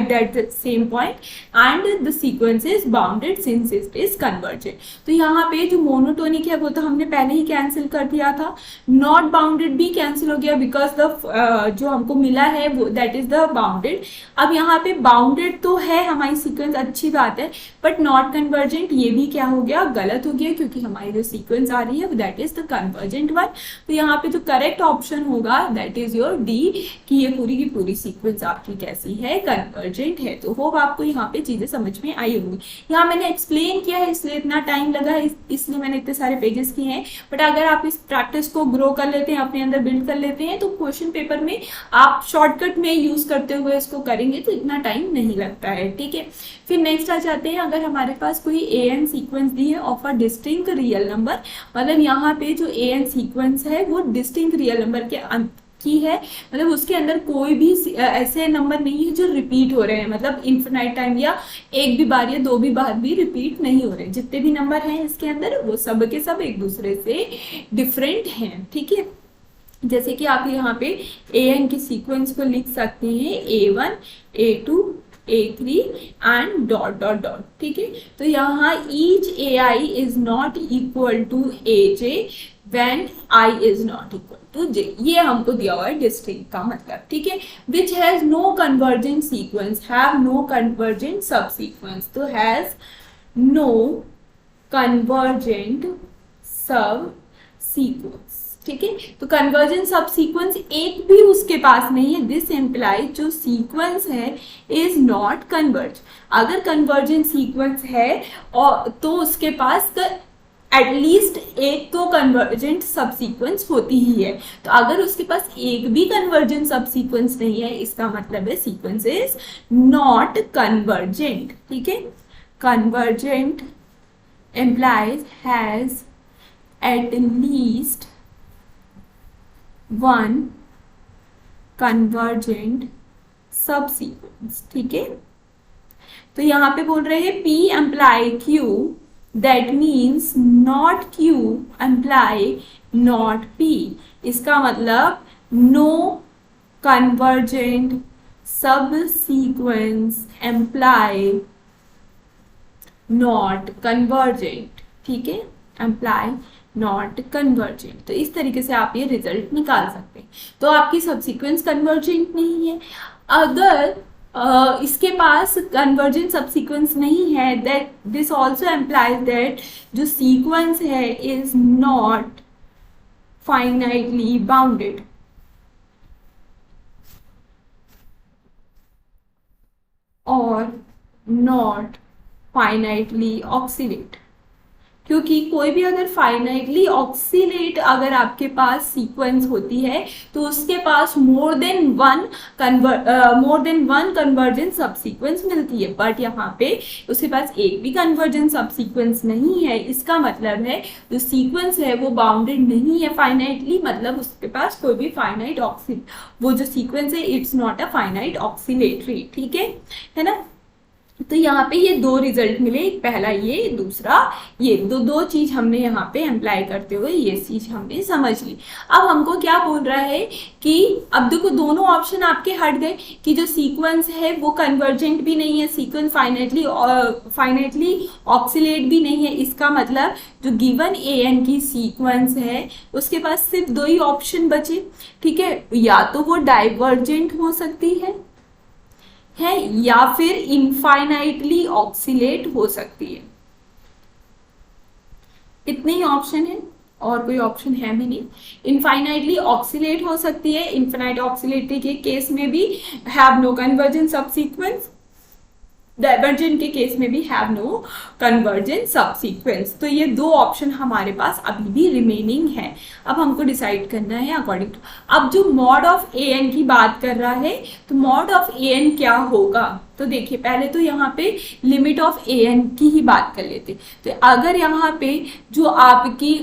that same point and the sequence is bounded since it is convergent। तो यहाँ पे जो monotonic है वो तो हमने पहले ही कैंसिल कर दिया था, नॉट बाउंडेड भी कैंसिल हो गया बिकॉज द जो हमको मिला है वो दैट इज द बाउंडेड। अब यहाँ पे बाउंडेड तो है हमारी सीक्वेंस, अच्छी बात है, बट नॉट कन्वर्जेंट ये भी क्या हो गया, गलत हो गया, क्योंकि हमारी जो सीक्वेंस आ रही है that is the convergent one. तो यहाँ पे जो करेक्ट ऑप्शन होगा दैट इज योर डी, कि ये पूरी की पूरी सीक्वेंस आपकी कैसी है, कन्वर्जेंट है। तो होप आपको यहाँ पे चीजें समझ में आई होंगी। यहाँ मैंने एक्सप्लेन किया है इसलिए इतना टाइम लगा है, इसलिए मैंने इतने सारे पेजेस किए हैं, बट अगर आप इस प्रैक्टिस को ग्रो कर लेते हैं, अपने अंदर बिल्ड कर लेते हैं, तो क्वेश्चन पेपर में आप शॉर्टकट में यूज करते हुए इसको करेंगे तो इतना टाइम नहीं लगता है, ठीक है। फिर नेक्स्ट आ जाते हैं, अगर हमारे पास कोई an सीक्वेंस दी है of a distinct real number, मतलब यहाँ पे जो an सीक्वेंस है वो डिस्टिंक्ट रियल नंबर के की है, मतलब उसके अंदर कोई भी ऐसे नंबर नहीं है जो रिपीट हो रहे हैं, मतलब इन्फिनाइट टाइम या एक भी बार या दो भी बार भी रिपीट नहीं हो रहे। जितने भी नंबर हैं इसके अंदर वो सब के सब एक दूसरे से डिफरेंट हैं, ठीक है। जैसे कि आप यहाँ पे an की सीक्वेंस को लिख सकते हैं a1 a2 a3 and dot dot dot, ठीक है। तो यहाँ each ai is not equal to aj when i is not equal to j, ये हमको दिया हुआ है डिस्टिंक्ट का मतलब, ठीक है। Which has no convergent sequence, have no convergent subsequence, तो has no convergent subsequence, ठीक है। तो कन्वर्जेंट सब सीक्वेंस एक भी उसके पास नहीं है, दिस एम्प्लाइज जो सीक्वेंस है इज नॉट कन्वर्ज। अगर कन्वर्जेंट सीक्वेंस है और तो उसके पास एटलीस्ट एक तो कन्वर्जेंट सब सीक्वेंस होती ही है। तो अगर उसके पास एक भी कन्वर्जेंट सब सीक्वेंस नहीं है, इसका मतलब है सीक्वेंस इज नॉट कन्वर्जेंट, ठीक है। Convergent implies has at least one convergent subsequence, ठीक है। तो यहाँ पे बोल रहे हैं P imply Q, that means not Q imply not P। इसका मतलब no convergent subsequence imply not convergent, ठीक है, एम्प्लाई नॉट कन्वर्जेंट। तो इस तरीके से आप ये रिजल्ट निकाल सकते हैं। तो आपकी सबसीक्वेंस कन्वर्जेंट नहीं है। अगर इसके पास कन्वर्जेंट सबसीक्वेंस नहीं है, that this also implies that जो सीक्वेंस है इज नॉट फाइनाइटली बाउंडेड और नॉट फाइनाइटली ऑक्सीलेट। क्योंकि कोई भी अगर फाइनाइटली ऑक्सीलेट अगर आपके पास सीक्वेंस होती है तो उसके पास मोर देन वन कन्वर्जेंट सब सीक्वेंस मिलती है, बट यहाँ पे उसके पास एक भी कन्वर्जेंट सब सीक्वेंस नहीं है। इसका मतलब है जो सीक्वेंस है वो बाउंडेड नहीं है फाइनाइटली, मतलब उसके पास कोई भी फाइनाइट वो जो सीक्वेंस है it's not a finite oscillatory, ठीक है ना। तो यहाँ पे ये दो रिजल्ट मिले, एक पहला ये, दूसरा ये, दो चीज हमने यहाँ पे अप्लाई करते हुए ये चीज हमने समझ ली। अब हमको क्या बोल रहा है कि अब देखो दोनों ऑप्शन आपके हट गए कि जो सीक्वेंस है वो कन्वर्जेंट भी नहीं है, सीक्वेंस फाइनाइटली ऑक्सीलेट भी नहीं है। इसका मतलब जो गिवन AN की सीक्वेंस है उसके पास सिर्फ दो ही ऑप्शन बचे, ठीक है, या तो वो डाइवर्जेंट हो सकती है या फिर इनफाइनाइटली ऑक्सीलेट हो सकती है। इतने ही ऑप्शन है और कोई ऑप्शन है भी नहीं। इनफाइनाइटली ऑक्सीलेट हो सकती है, इनफाइनाइट ऑक्सीलेटरी के केस में भी हैव नो कन्वर्जेंट सब सीक्वेंस, डाइवर्जेंट के केस में भी have no convergent subsequence. तो ये दो ऑप्शन हमारे पास अभी भी रिमेनिंग है। अब हमको डिसाइड करना है अकॉर्डिंग टू, अब जो मॉड ऑफ AN की बात कर रहा है तो मॉड ऑफ AN क्या होगा। तो देखिए पहले तो यहाँ पे लिमिट ऑफ AN की ही बात कर लेते। तो अगर यहाँ पे जो आपकी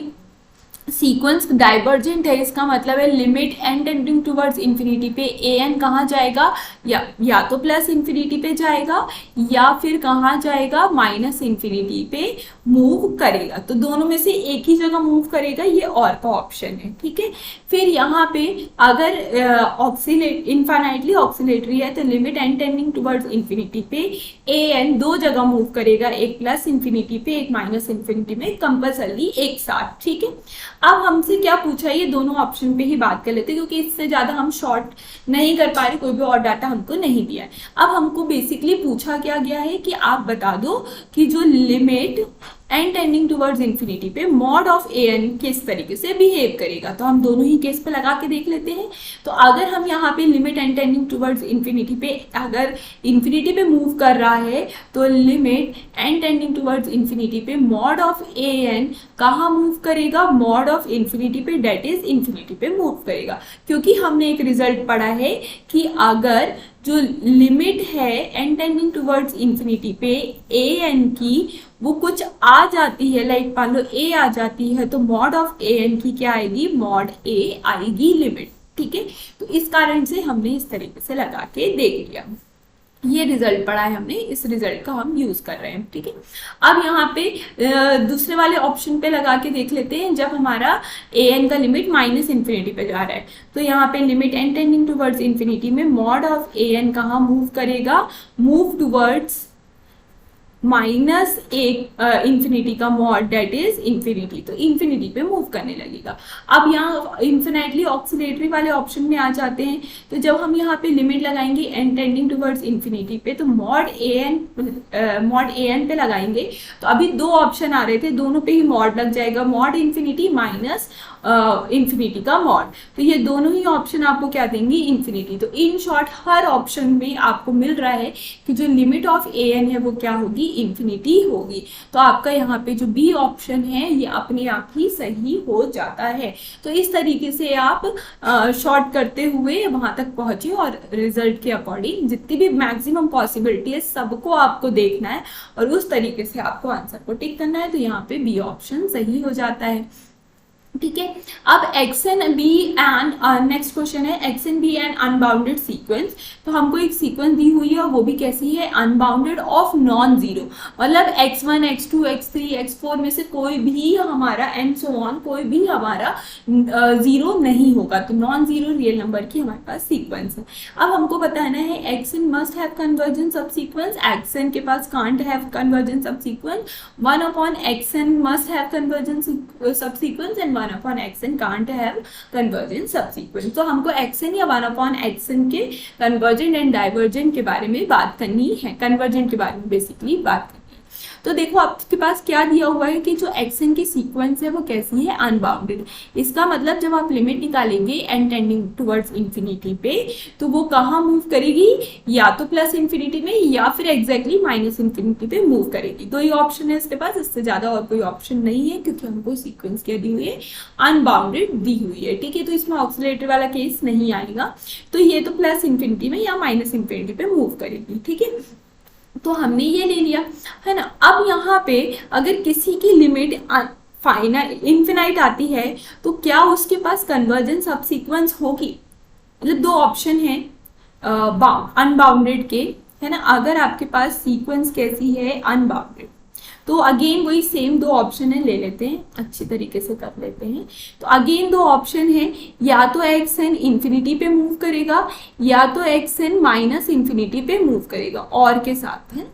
सीक्वेंस डाइवर्जेंट है इसका मतलब है limit n tending towards infinity पे AN कहाँ जाएगा, या तो प्लस इंफिनिटी पे जाएगा या फिर कहाँ जाएगा, माइनस इंफिनिटी पे मूव करेगा। तो दोनों में से एक ही जगह मूव करेगा, ये और का ऑप्शन है, ठीक है। फिर यहाँ पे अगर इनफाइनाइटली ऑक्सीलेटरी है तो limit n tending towards infinity पे AN दो जगह मूव करेगा, एक प्लस इंफिनिटी पे एक माइनस इंफिनिटी में, कंपल्सरली एक साथ, ठीक है। अब हमसे क्या पूछा है, ये दोनों ऑप्शन पे ही बात कर लेते हैं क्योंकि इससे ज्यादा हम शॉर्ट नहीं कर पा रहे, कोई भी और डाटा हमको नहीं दिया है। अब हमको बेसिकली पूछा क्या गया है कि आप बता दो कि जो limit n tending towards infinity पे मॉड ऑफ AN किस तरीके से बिहेव करेगा। तो हम दोनों ही केस पे लगा के देख लेते हैं। तो अगर हम यहाँ पे limit n tending towards infinity पे अगर इंफिनिटी पे मूव कर रहा है तो limit n tending towards infinity पे मॉड ऑफ AN कहाँ मूव करेगा, मॉड ऑफ इंफिनिटी पे, डेट इज इंफिनिटी पे मूव करेगा। क्योंकि हमने एक रिजल्ट पढ़ा है कि अगर जो लिमिट है n टेंडिंग टूवर्ड्स इंफिनिटी पे AN की वो कुछ आ जाती है, लाइक मान लो A आ जाती है, तो मॉड ऑफ AN की क्या आएगी, मॉड A आएगी लिमिट, ठीक है। तो इस कारण से हमने इस तरीके से लगा के देख लिया। ये रिजल्ट पढ़ा है हमने, इस रिजल्ट का हम यूज कर रहे हैं, ठीक है। अब यहाँ पे दूसरे वाले ऑप्शन पे लगा के देख लेते हैं। जब हमारा AN का लिमिट माइनस इंफिनिटी पे जा रहा है तो यहाँ पे limit n tending towards infinity में मॉड ऑफ AN कहाँ मूव करेगा, मूव टूवर्ड्स माइनस इंफिनिटी का मॉड, डेट इज इंफिनिटी, तो इंफिनिटी पे मूव करने लगेगा। अब यहाँ इंफिनाइटली ऑक्सीलेटरी वाले ऑप्शन में आ जाते हैं। तो जब हम यहाँ पे लिमिट लगाएंगे n टेंडिंग टूवर्ड्स इंफिनिटी पे तो मॉड AN पे लगाएंगे। तो अभी दो ऑप्शन आ रहे थे, दोनों पे ही मॉड लग जाएगा, मॉड इंफिनिटी माइनस इंफिनिटी का मॉड। तो ये दोनों ही ऑप्शन आपको क्या देंगे, इंफिनिटी। तो इन शॉर्ट हर ऑप्शन में आपको मिल रहा है कि जो लिमिट ऑफ AN है वो क्या होगी, इंफिनिटी होगी। तो आपका यहाँ पे जो B ऑप्शन है ये अपने आप ही सही हो जाता है। तो इस तरीके से आप शॉर्ट करते हुए वहां तक पहुंचे और रिजल्ट के अकॉर्डिंग जितनी भी मैक्सिमम पॉसिबिलिटी है सबको आपको देखना है और उस तरीके से आपको आंसर को टिक करना है। तो यहाँ पे B ऑप्शन सही हो जाता है। ठीक है। अब X N be and next question है X N be and unbounded sequence. तो हमको एक सीक्वेंस दी हुई है और वो भी कैसी है, अनबाउंडेड ऑफ नॉन जीरो, मतलब x1 x2 x3 x4 में से कोई भी हमारा एंड सो ऑन कोई भी हमारा जीरो नहीं होगा। तो नॉन जीरो रियल नंबर की हमारे पास सीक्वेंस है। अब हमको बताना है X N must have convergence sub sequence, X N के पास can't have convergence sub sequence, 1 upon X N must have convergence sub sequence and 1 upon X N can't have convergent subsequence. तो हमको एक्सएन या 1 अपॉन एक्सएन के convergent and divergent के बारे में बात करनी है, कन्वर्जेंट के बारे में बेसिकली बात करनी है। तो देखो आपके पास क्या दिया हुआ है कि जो एक्सएन की सीक्वेंस है वो कैसी है, अनबाउंडेड। इसका मतलब जब आप लिमिट निकालेंगे एन टेंडिंग टुवर्ड्स इंफिनिटी पे तो वो कहाँ मूव करेगी, या तो प्लस इंफिनिटी में या फिर एग्जैक्टली माइनस इंफिनिटी पे मूव करेगी। दो ही ऑप्शन है इसके पास, इससे ज्यादा और कोई ऑप्शन नहीं है क्योंकि हमको सीक्वेंस क्या दी हुई है, अनबाउंडेड दी हुई है। ठीक है, तो इसमें ऑक्सीलेटर वाला केस नहीं आएगा। तो ये तो प्लस इंफिनिटी में या माइनस इंफिनिटी पे मूव करेगी। ठीक है, तो हमने ये ले लिया है ना। अब यहाँ पे अगर किसी की लिमिट फाइनाइट इनफिनाइट आती है तो क्या उसके पास कन्वर्जेंस सब सीक्वेंस होगी। मतलब दो ऑप्शन है अनबाउंडेड के, है ना। अगर आपके पास सीक्वेंस कैसी है, अनबाउंडेड, तो अगेन वही सेम दो ऑप्शन है, ले लेते हैं अच्छी तरीके से कर लेते हैं। तो अगेन दो ऑप्शन है, या तो एक्स एन इंफिनिटी पे मूव करेगा या तो एक्स एन माइनस इंफिनिटी पे मूव करेगा और के साथ, है।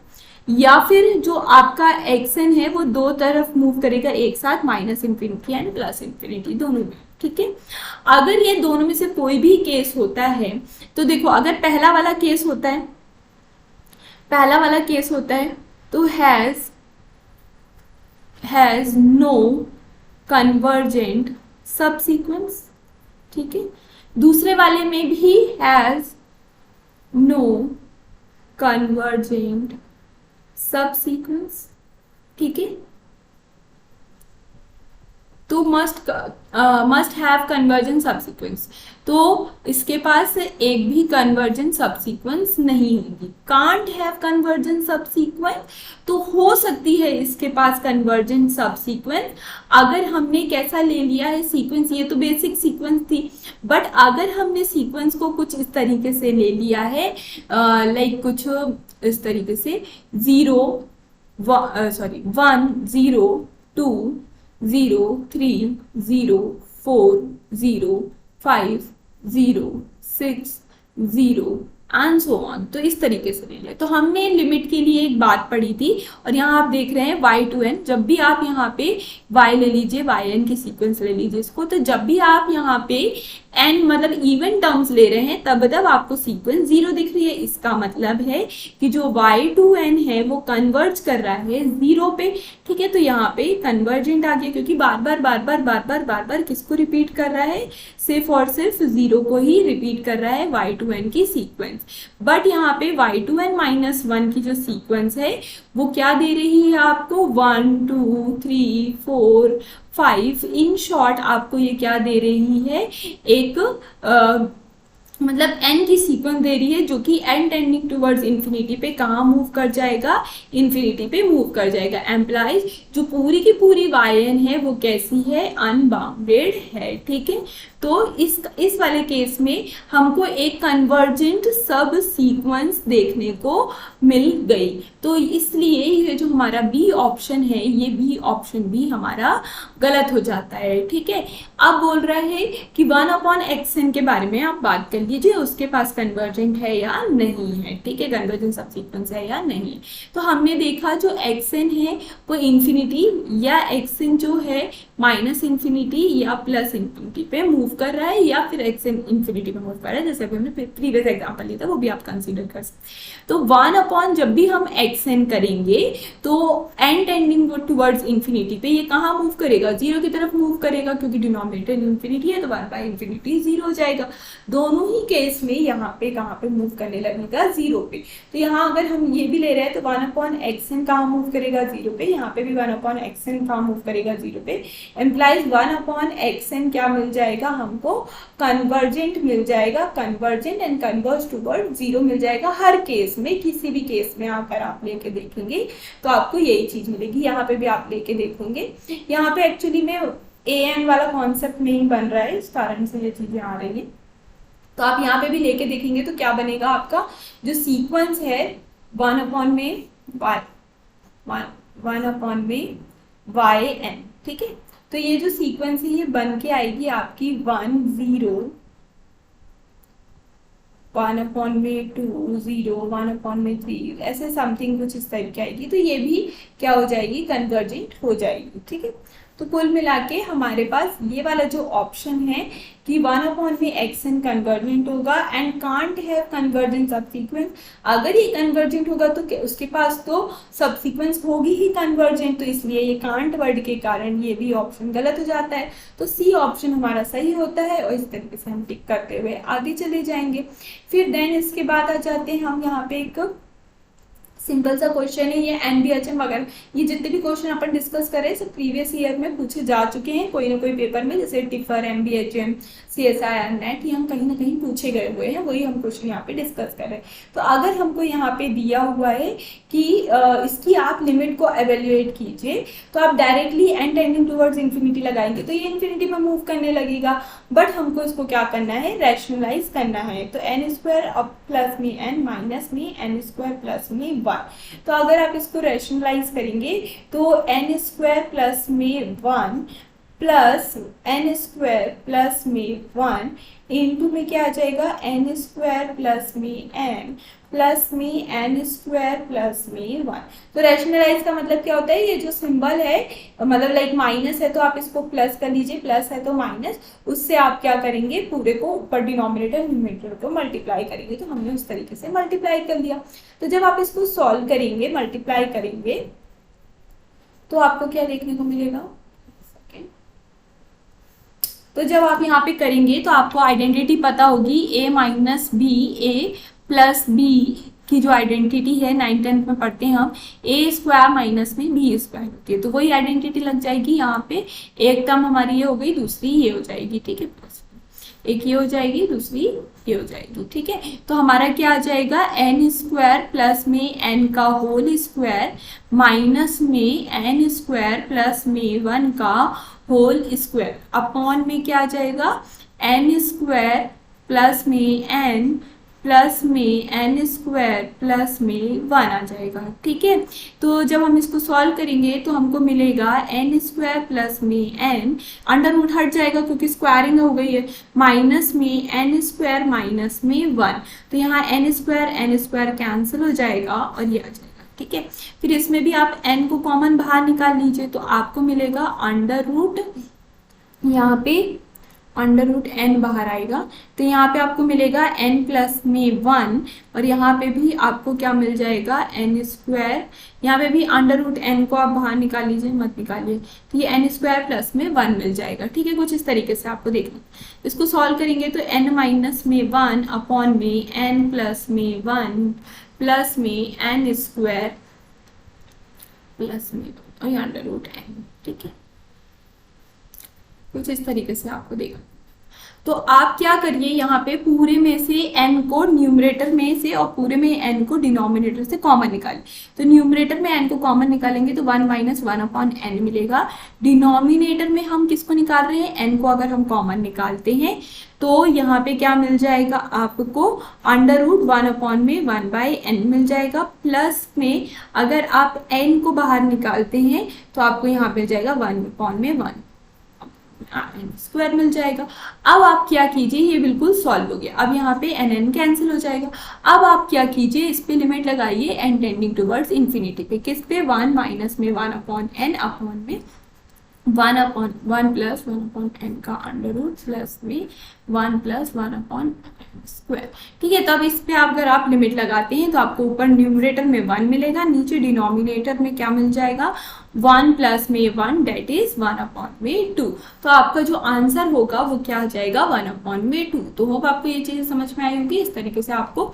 या फिर जो आपका एक्स एन है वो दो तरफ मूव करेगा एक साथ, minus infinity and plus infinity दोनों में। ठीक है, अगर ये दोनों में से कोई भी केस होता है तो देखो, अगर पहला वाला केस होता है, पहला वाला केस होता है तो has no convergent subsequence। ठीक है, दूसरे वाले में भी has no convergent subsequence। ठीक है, तो मस्ट हैव कन्वर्जेंट सबसीक्वेंस, तो इसके पास एक भी कन्वर्जेंट सबसीक्वेंस नहीं होगी। कांट हैव कन्वर्जेंट सबसीक्वेंस, तो हो सकती है इसके पास कन्वर्जेंट सबसीक्वेंस अगर हमने कैसा ले लिया है सीक्वेंस। ये तो बेसिक सीक्वेंस थी, बट अगर हमने सीक्वेंस को कुछ इस तरीके से ले लिया है, लाइक कुछ इस तरीके से 1 0 2 0 3 0 4 0 5 0 6 0 एंड सो ऑन। तो इस तरीके से ले लिया। तो हमने लिमिट के लिए एक बात पढ़ी थी और यहाँ आप देख रहे हैं y2n। जब भी आप यहाँ पे y ले लीजिए, yn की सीक्वेंस ले लीजिए इसको, तो जब भी आप यहाँ पे n मतलब इवन टर्म्स ले रहे हैं तब आपको सीक्वेंस 0 दिख रही है। इसका मतलब है कि जो y2n है वो कन्वर्ज कर रहा है 0 पे। ठीक है, तो यहाँ पे कन्वर्जेंट आ गया क्योंकि बार बार किसको रिपीट कर रहा है, सिर्फ और सिर्फ 0 को ही रिपीट कर रहा है y2n की सीक्वेंस। बट यहाँ पे y2n माइनस 1 की जो सीक्वेंस है वो क्या दे रही है आपको, 1 2 3 4 5। इन शॉर्ट आपको ये क्या दे रही है, एक मतलब n की सीक्वेंस दे रही है जो कि n टेंडिंग टुवर्ड्स इंफिनिटी पे कहाँ मूव कर जाएगा, इंफिनिटी पे मूव कर जाएगा। एम्प्लाइज जो पूरी की पूरी yn है वो कैसी है, अनबाउंडेड है। ठीक है, तो इस वाले केस में हमको एक कन्वर्जेंट सब सीक्वेंस देखने को मिल गई। तो इसलिए ये जो हमारा बी ऑप्शन है, ये बी ऑप्शन भी हमारा गलत हो जाता है। ठीक है, अब बोल रहा है कि 1 अपॉन एक्सएन के बारे में आप बात कर लीजिए, उसके पास कन्वर्जेंट है या नहीं है। ठीक है, कन्वर्जेंट सब सीक्वेंस है या नहीं। तो हमने देखा जो एक्सएन है वो इंफिनिटी या एक्सएन जो है माइनस इंफिनिटी या प्लस इंफिनिटी पे मूव कर रहा है या फिर एक्सएन इंफिनिटी पे मूव कर रहा है, जैसे अभी हमने प्रीवियस एग्जांपल लिया था वो भी आप कंसीडर कर सकते। तो 1 अपॉन जब भी हम एक्सएन करेंगे तो एन टेंडिंग टुवर्ड्स इंफिनिटी पे ये कहाँ मूव करेगा, 0 की तरफ मूव करेगा क्योंकि डिनोमिनेटर इंफिनिटी है तो 1 बाय इंफिनिटी 0 हो जाएगा। दोनों ही केस में यहाँ पे कहाँ पे मूव करने लगेगा, 0 पे। तो यहाँ अगर हम ये भी ले रहे हैं तो 1 अपॉन एक्सएन कहाँ मूव करेगा, 0 पे। यहाँ पे भी 1 अपॉन एक्सएन कहाँ मूव करेगा, 0 पे। एम्प्लाइज 1 अपॉन एक्सएन क्या मिल जाएगा हमको, कन्वर्जेंट मिल जाएगा, कन्वर्जेंट एंड कन्वर्ज टुवर्ड 0 मिल जाएगा। हर केस में, किसी भी केस में अगर आप लेके देखेंगे तो आपको यही चीज मिलेगी। यहाँ पे भी आप लेके देखेंगे, यहाँ पे एक्चुअली में ए एन वाला कॉन्सेप्ट नहीं बन रहा है, इस कारण से ये चीजें आ रही है। तो आप यहाँ पे भी लेके देखेंगे तो क्या बनेगा, आपका जो सीक्वेंस है 1/y n, ठीक है। तो ये जो सीक्वेंस है ये बन के आएगी आपकी 1 0 1/2 0 1/3, ऐसे समथिंग कुछ इस टाइप की आएगी। तो ये भी क्या हो जाएगी, कन्वर्जेंट हो जाएगी, ठीक है। तो कुल मिला के हमारे पास ये वाला जो ऑप्शन है कि 1/xn कन्वर्जेंट होगा and can't have convergent subsequence. अगर ये कन्वर्जेंट होगा तो उसके पास तो सबसीक्वेंस होगी ही कन्वर्जेंट, तो इसलिए ये कांट वर्ड के कारण ये भी ऑप्शन गलत हो जाता है। तो सी ऑप्शन हमारा सही होता है और इस तरीके से हम टिक करते हुए आगे चले जाएंगे। फिर देन इसके बाद आ जाते हैं हम यहाँ पे एक सिंपल सा क्वेश्चन है, ये एनबीएचएम वगैरह ये जितने भी क्वेश्चन अपन डिस्कस करें सब प्रीवियस ईयर में पूछे जा चुके हैं कोई ना कोई पेपर में, जैसे टिफर, एमबीएचएम, सीएसआईआर, नेट, ये हम कहीं ना कहीं पूछे गए हुए हैं, वही हम क्वेश्चन यहाँ पे डिस्कस कर रहे हैं। तो अगर हमको यहाँ पे दिया हुआ है कि इसकी आप लिमिट को एवेल्युएट कीजिए, तो आप directly n tending towards infinity लगाएंगे तो ये इन्फिनिटी में मूव करने लगेगा, बट हमको इसको क्या करना है, रैशनलाइज करना है। तो एन स्क्वायर अब प्लस में एन माइनस में एन स्क्वायर प्लस में 1। तो अगर आप इसको रैशनलाइज करेंगे तो एन स्क्वायर प्लस में 1 प्लस एन स्क्वायर प्लस में 1 इंटू में क्या आ जाएगा, एन स्क्वायर प्लस में एन प्लस में एन स्क्वायर प्लस में 1। तो रैशनलाइज का मतलब क्या होता है, ये जो सिंबल है मतलब लाइक माइनस है तो आप इसको प्लस कर लीजिए, प्लस है तो माइनस, उससे आप क्या करेंगे, पूरे को ऊपर डिनोमिनेटर न्यूमरेटर को मल्टीप्लाई करेंगे। तो हमने उस तरीके से मल्टीप्लाई कर दिया। तो जब आप इसको सॉल्व करेंगे, मल्टीप्लाई करेंगे, तो आपको क्या देखने को मिलेगा, तो जब आप यहाँ पे करेंगे तो आपको आइडेंटिटी पता होगी, a minus b a plus b की जो आइडेंटिटी है 9th-10th में पढ़ते हैं हम, a स्क्वायर माइनस में b स्क्वायर होती है, तो वही आइडेंटिटी लग जाएगी यहाँ पे। एक टर्म हमारी ये हो गई, दूसरी ये हो जाएगी, ठीक है, प्लस एक ये हो जाएगी, दूसरी ये हो जाएगी, ठीक है। तो हमारा क्या आ जाएगा, एन स्क्वायर प्लस में एन का होल स्क्वायर माइनस में एन स्क्वायर प्लस में 1 का होल स्क्वायर अपॉन में क्या आ जाएगा, एन स्क्वायर प्लस में एन प्लस में एन स्क्वायर प्लस में 1 आ जाएगा, ठीक है। तो जब हम इसको सॉल्व करेंगे तो हमको मिलेगा एन स्क्वायर प्लस में एन, अंडर रूट हट जाएगा क्योंकि स्क्वायरिंग हो गई है, माइनस में एन स्क्वायर माइनस में 1। तो यहाँ एन स्क्वायर कैंसिल हो जाएगा और ये आ जाएगा, ठीक है। फिर इसमें भी आप n को कॉमन बाहर निकाल लीजिए तो आपको मिलेगा अंडर रूट, यहाँ पे अंडर रूट n बाहर आएगा तो यहाँ पे आपको मिलेगा n प्लस में 1 और यहाँ पे भी आपको क्या मिल जाएगा, n स्क्वायर, यहाँ पे भी अंडर रूट n को आप बाहर निकाल लीजिए, मत निकालिए, तो ये n स्क्वायर प्लस में 1 मिल जाएगा, ठीक है। कुछ इस तरीके से आपको देखना, इसको सॉल्व करेंगे तो n माइनस में 1 अपॉन में n प्लस में 1 प्लस में एन स्क्वायर प्लस में और अंडर रूट n, ठीक है। कुछ इस तरीके से आपको देगा। तो आप क्या करिए, यहाँ पे पूरे में से n को न्यूमरेटर में से और पूरे में n को डिनोमिनेटर से कॉमन निकालें। तो न्यूमरेटर में n को कॉमन निकालेंगे तो 1 माइनस 1 अपॉन n मिलेगा। डिनोमिनेटर में हम किसको निकाल रहे हैं, n को अगर हम कॉमन निकालते हैं तो यहाँ पे क्या मिल जाएगा आपको, अंडर रूट 1 अपॉन में 1 बाई n मिल जाएगा, प्लस में अगर आप n को बाहर निकालते हैं तो आपको यहाँ मिल जाएगा 1 अपॉन में 1 स्क्वायर मिल जाएगा। अब आप क्या कीजिए, ये बिल्कुल सॉल्व हो गया, अब यहाँ पे n कैंसिल हो जाएगा। अब आप क्या कीजिए, इस पे लिमिट लगाइए n टेंडिंग टुवर्ड्स इन्फिनिटी पे, किस पे, 1 माइनस में 1 अपॉन n अपॉन में 1 अपॉन 1 प्लस 1 अपॉन n का अंडर रूट प्लस में 1 प्लस 1 अपॉन स्क्वायर, ठीक है। तब इस पे अगर आप लिमिट लगाते हैं तो आपको ऊपर न्यूमरेटर में 1 मिलेगा, नीचे डिनोमिनेटर में क्या मिल जाएगा, 1 प्लस में 1 डेट इज 1 अपॉन में 2। तो आपका जो आंसर होगा वो क्या आ जाएगा, 1 अपॉन में 2। तो होप आपको ये चीज़ समझ में आई होगी। इस तरीके से आपको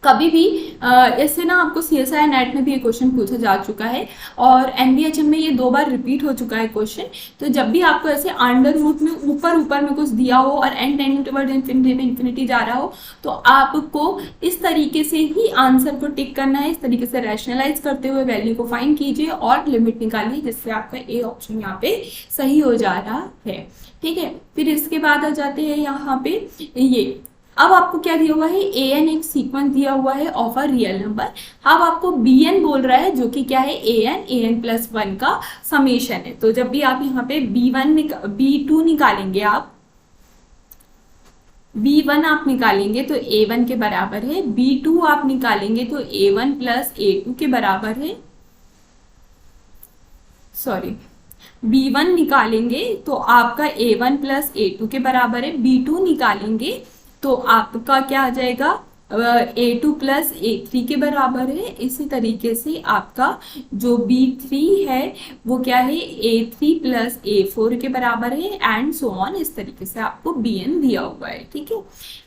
कभी भी ऐसे ना आपको CSI नेट में भी ये क्वेश्चन पूछा जा चुका है और NBHM में ये 2 बार रिपीट हो चुका है क्वेश्चन। तो जब भी आपको ऐसे अंडर रूट में ऊपर ऊपर में कुछ दिया हो और n टेंडिंग टुवर्ड्स इन्फिनिटी में इन्फिनिटी जा रहा हो, तो आपको इस तरीके से ही आंसर को टिक करना है, इस तरीके से रैशनलाइज करते हुए वैल्यू को फाइंड कीजिए और लिमिट निकालिए, जिससे आपका ए ऑप्शन यहाँ पे सही हो जा रहा है। ठीक है, फिर इसके बाद आ जाते हैं यहाँ पे ये। अब आपको क्या दिया हुआ है, an एक सीक्वेंस दिया हुआ है ऑफ अ रियल नंबर। अब आपको bn बोल रहा है, जो कि क्या है an प्लस 1 का समेशन है। तो जब भी आप यहाँ पे b2 निकालेंगे, आप b1 आप निकालेंगे तो a1 के बराबर है, b2 आप निकालेंगे तो a1 प्लस a2 के बराबर है। सॉरी, b1 निकालेंगे तो आपका a1 प्लस a2 के बराबर है, b2 निकालेंगे तो आपका क्या आ जाएगा, a2 प्लस a3 के बराबर है। इसी तरीके से आपका जो b3 है वो क्या है, a3 प्लस a4 के बराबर है, एंड सो ऑन। इस तरीके से आपको bn दिया हुआ है। ठीक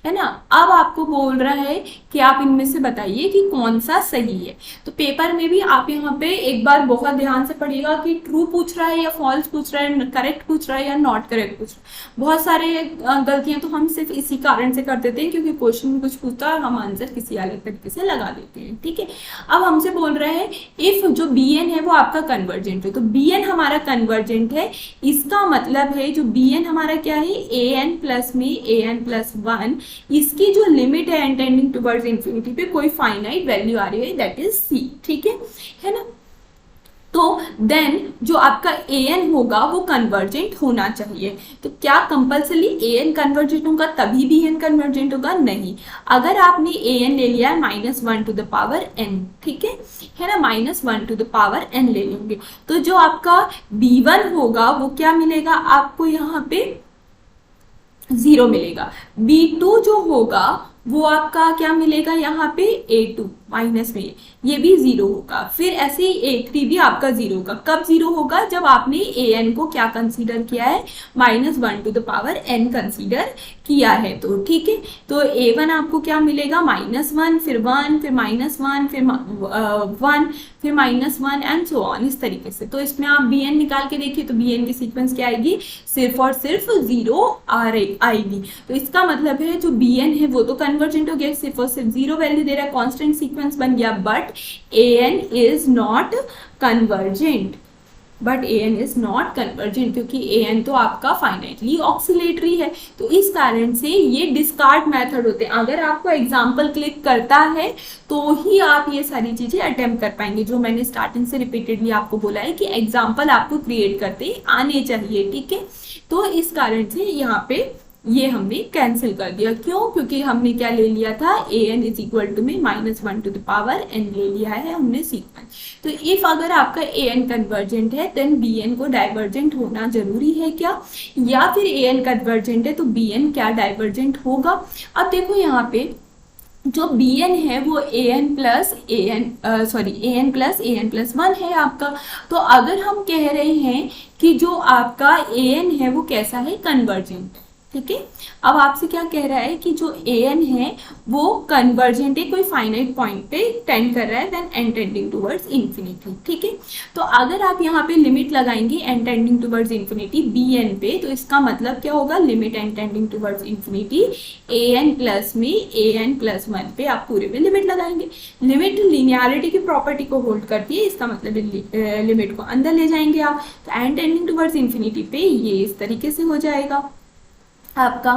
है ना। अब आपको बोल रहा है कि आप इनमें से बताइए कि कौन सा सही है। तो पेपर में भी आप यहाँ पे एक बार बहुत ध्यान से पढ़िएगा कि ट्रू पूछ रहा है या फॉल्स पूछ रहा है, करेक्ट पूछ रहा है या नॉट करेक्ट पूछ रहा है। बहुत सारे गलतियां तो हम सिर्फ इसी कारण से कर देते हैं क्योंकि क्वेश्चन में कुछ पूछता है, हम आंसर किसी अलग तरीके से लगा देते हैं। ठीक है, अब हमसे बोल रहा है इफ जो bn है वो आपका कन्वर्जेंट है। तो bn हमारा कन्वर्जेंट है, इसका मतलब है जो bn हमारा क्या है, an प्लस में an प्लस 1, इसकी जो लिमिट है n टेंडिंग टुवर्ड्स इन्फिनिटी पे कोई फाइनाइट वैल्यू आ रही है, दैट इज c। ठीक है ना। तो देन जो आपका an होगा वो कन्वर्जेंट होना चाहिए। तो क्या कंपल्सरी an कन्वर्जेंट होगा तभी bn कन्वर्जेंट होगा? नहीं। अगर आपने an ले लिया है -1 टू द पावर n, ठीक है ना, -1 टू द पावर n ले लेंगे, तो जो आपका b1 होगा वो क्या मिलेगा आपको, यहाँ पे 0 मिलेगा। b2 जो होगा वो आपका क्या मिलेगा, यहाँ पे a2 माइनस में, ये भी 0 होगा। फिर ऐसे ही a3 भी आपका 0 होगा। कब 0 होगा, जब आपने an को क्या कंसीडर किया है, -1 to the power n consider किया है। तो ठीक है, तो a1 आपको क्या मिलेगा, -1, फिर 1, फिर -1, फिर 1, फिर -1 एंड सो ऑन, इस तरीके से। तो इसमें आप bn निकाल के देखिए तो bn की सीक्वेंस क्या आएगी, सिर्फ और सिर्फ 0 आएगी। तो इसका मतलब है जो bn है वो तो कन्वर्जेंट हो गया, सिर्फ और सिर्फ 0 वैल्यू दे रहा है, कॉन्स्टेंट सीक्वेंस बन गया, but an is not convergent, क्योंकि an तो आपका फाइनाइटली ऑक्सिलेटरी है। तो इस कारण से ये डिस्कार्ड मेथड होते हैं। अगर आपको एग्जाम्पल क्लिक करता है तो ही आप ये सारी चीजें अटेम्प्ट कर पाएंगे, जो मैंने स्टार्टिंग से रिपीटेडली आपको बोला है कि एग्जाम्पल आपको क्रिएट करते आने चाहिए। ठीक है, तो इस कारण से यहाँ पे ये हमने कैंसिल कर दिया। क्यों? क्योंकि हमने क्या ले लिया था, an इज इक्वल टू में -1 टू द पावर n ले लिया है हमने सीक्वेंस। तो इफ अगर आपका an कन्वर्जेंट है देन bn को डाइवर्जेंट होना जरूरी है क्या, या फिर an कन्वर्जेंट है तो bn क्या डाइवर्जेंट होगा। अब देखो यहाँ पे जो bn है वो an प्लस an प्लस 1 है आपका। तो अगर हम कह रहे हैं कि जो आपका an है वो कैसा है, कन्वर्जेंट, ठीक है। अब आपसे क्या कह रहा है कि जो an है वो कन्वर्जेंट है, कोई फाइनाइट पॉइंट पे टेंड कर रहा है, then n tending towards infinity. ठीक है, तो अगर आप यहाँ पे लिमिट लगाएंगे n tending towards infinity bn पे, तो इसका मतलब क्या होगा, limit n tending towards infinity an plus में an प्लस 1 पे आप पूरे में लिमिट लगाएंगे। लिमिट लिनियरिटी की प्रॉपर्टी को होल्ड करती है, इसका मतलब लिमिट को अंदर ले जाएंगे आप, तो n टेंडिंग टुवर्ड्स इन्फिनिटी पे ये इस तरीके से हो जाएगा आपका।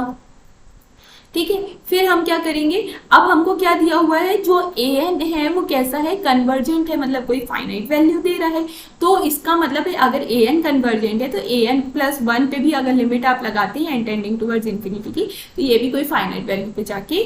ठीक है, फिर हम क्या करेंगे, अब हमको क्या दिया हुआ है, जो an है वो कैसा है, कन्वर्जेंट है, मतलब कोई फाइनाइट वैल्यू दे रहा है। तो इसका मतलब है अगर an कन्वर्जेंट है तो an प्लस 1 पे भी अगर लिमिट आप लगाते हैं n टेंडिंग टुवर्ड्स इन्फिनिटी की, तो ये भी कोई फाइनाइट वैल्यू पे जाके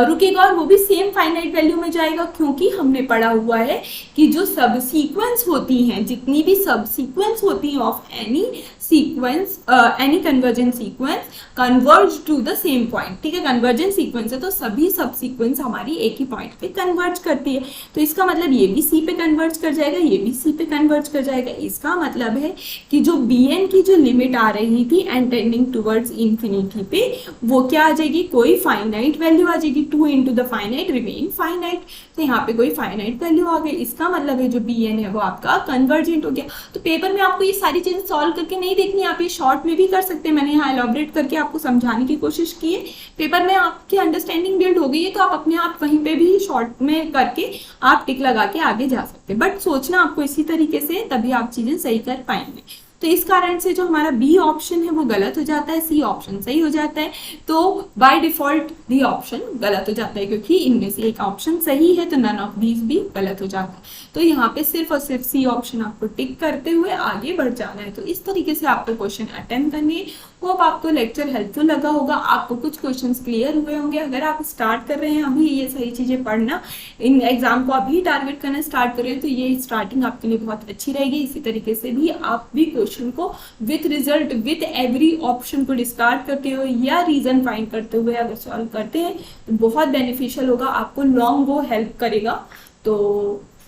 रुकेगा, और वो भी सेम फाइनाइट वैल्यू में जाएगा, क्योंकि हमने पढ़ा हुआ है कि जो सब सीक्वेंस होती हैं, जितनी भी सब सीक्वेंस होती है of any sequence, any convergent sequence converge to the same point. ठीक है, कन्वर्जेंट सीक्वेंस है तो सभी सब सीक्वेंस हमारी एक ही पॉइंट पे कन्वर्ज करती है। तो इसका मतलब ये भी सी पे कन्वर्ज कर जाएगा, ये भी सी पे कन्वर्ज कर जाएगा। इसका मतलब है कि जो बी एन की जो लिमिट आ रही थी एंड टेंडिंग टूवर्ड्स इंफिनिटी पे, वो क्या आ जाएगी, कोई फाइनाइट वैल्यू आ जाएगी। 2 into the finite remain finite, तो यहाँ पे कोई फाइनाइट वैल्यू आ गई। इसका मतलब है जो बी एन है वो आपका कन्वर्जेंट हो गया। तो पेपर में आपको ये सारी चीजें सॉल्व करके नहीं देखनी, आप ये शॉर्ट में भी कर सकते हैं। मैंने यहाँ एलॉबरेट करके आपको समझाने की कोशिश की है। पेपर में आपकी अंडरस्टैंडिंग बिल्ड हो गई है तो आप अपने आप कहीं पे भी शॉर्ट में करके आप टिक लगा के आगे जा सकते हैं। बट सोचना आपको इसी तरीके से, तभी आप चीजें सही कर पाएंगे। तो इस कारण से जो हमारा बी ऑप्शन है वो गलत हो जाता है, सी ऑप्शन सही हो जाता है। तो बाय डिफॉल्ट डी ऑप्शन गलत हो जाता है, क्योंकि इनमें से एक ऑप्शन सही है तो नन ऑफ दीज भी गलत हो जाता है। तो यहाँ पे सिर्फ और सिर्फ सी ऑप्शन आपको टिक करते हुए आगे बढ़ जाना है। तो इस तरीके से आपको क्वेश्चन अटेम्प्ट करनी है। होप आपको लेक्चर हेल्पफुल लगा होगा, आपको कुछ क्वेश्चंस क्लियर हुए होंगे। अगर आप स्टार्ट कर रहे हैं अभी ये सही चीजें पढ़ना, इन एग्जाम को अभी टारगेट करना स्टार्ट कर रहे हैं, तो ये स्टार्टिंग आपके लिए बहुत अच्छी रहेगी। इसी तरीके से भी आप भी क्वेश्चन को with result, with every option को डिस्कार्ड करते हुए या रीजन फाइंड करते हुए अगर सॉल्व करते हैं तो बहुत बेनिफिशियल होगा, आपको लॉन्ग वो हेल्प करेगा। तो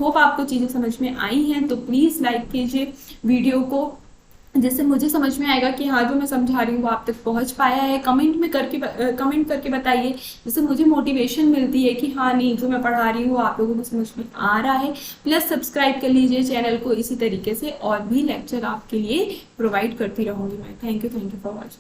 होप आपको चीजें समझ में आई हैं। तो प्लीज लाइक कीजिए वीडियो को, जिससे मुझे समझ में आएगा कि हाँ जो मैं समझा रही हूँ वो आप तक पहुँच पाया है। कमेंट करके बताइए, जिससे मुझे मोटिवेशन मिलती है कि हाँ नहीं, जो मैं पढ़ा रही हूँ आप लोगों को समझ में आ रहा है। प्लस सब्सक्राइब कर लीजिए चैनल को, इसी तरीके से और भी लेक्चर आपके लिए प्रोवाइड करती रहूँगी मैं। Thank you for watching.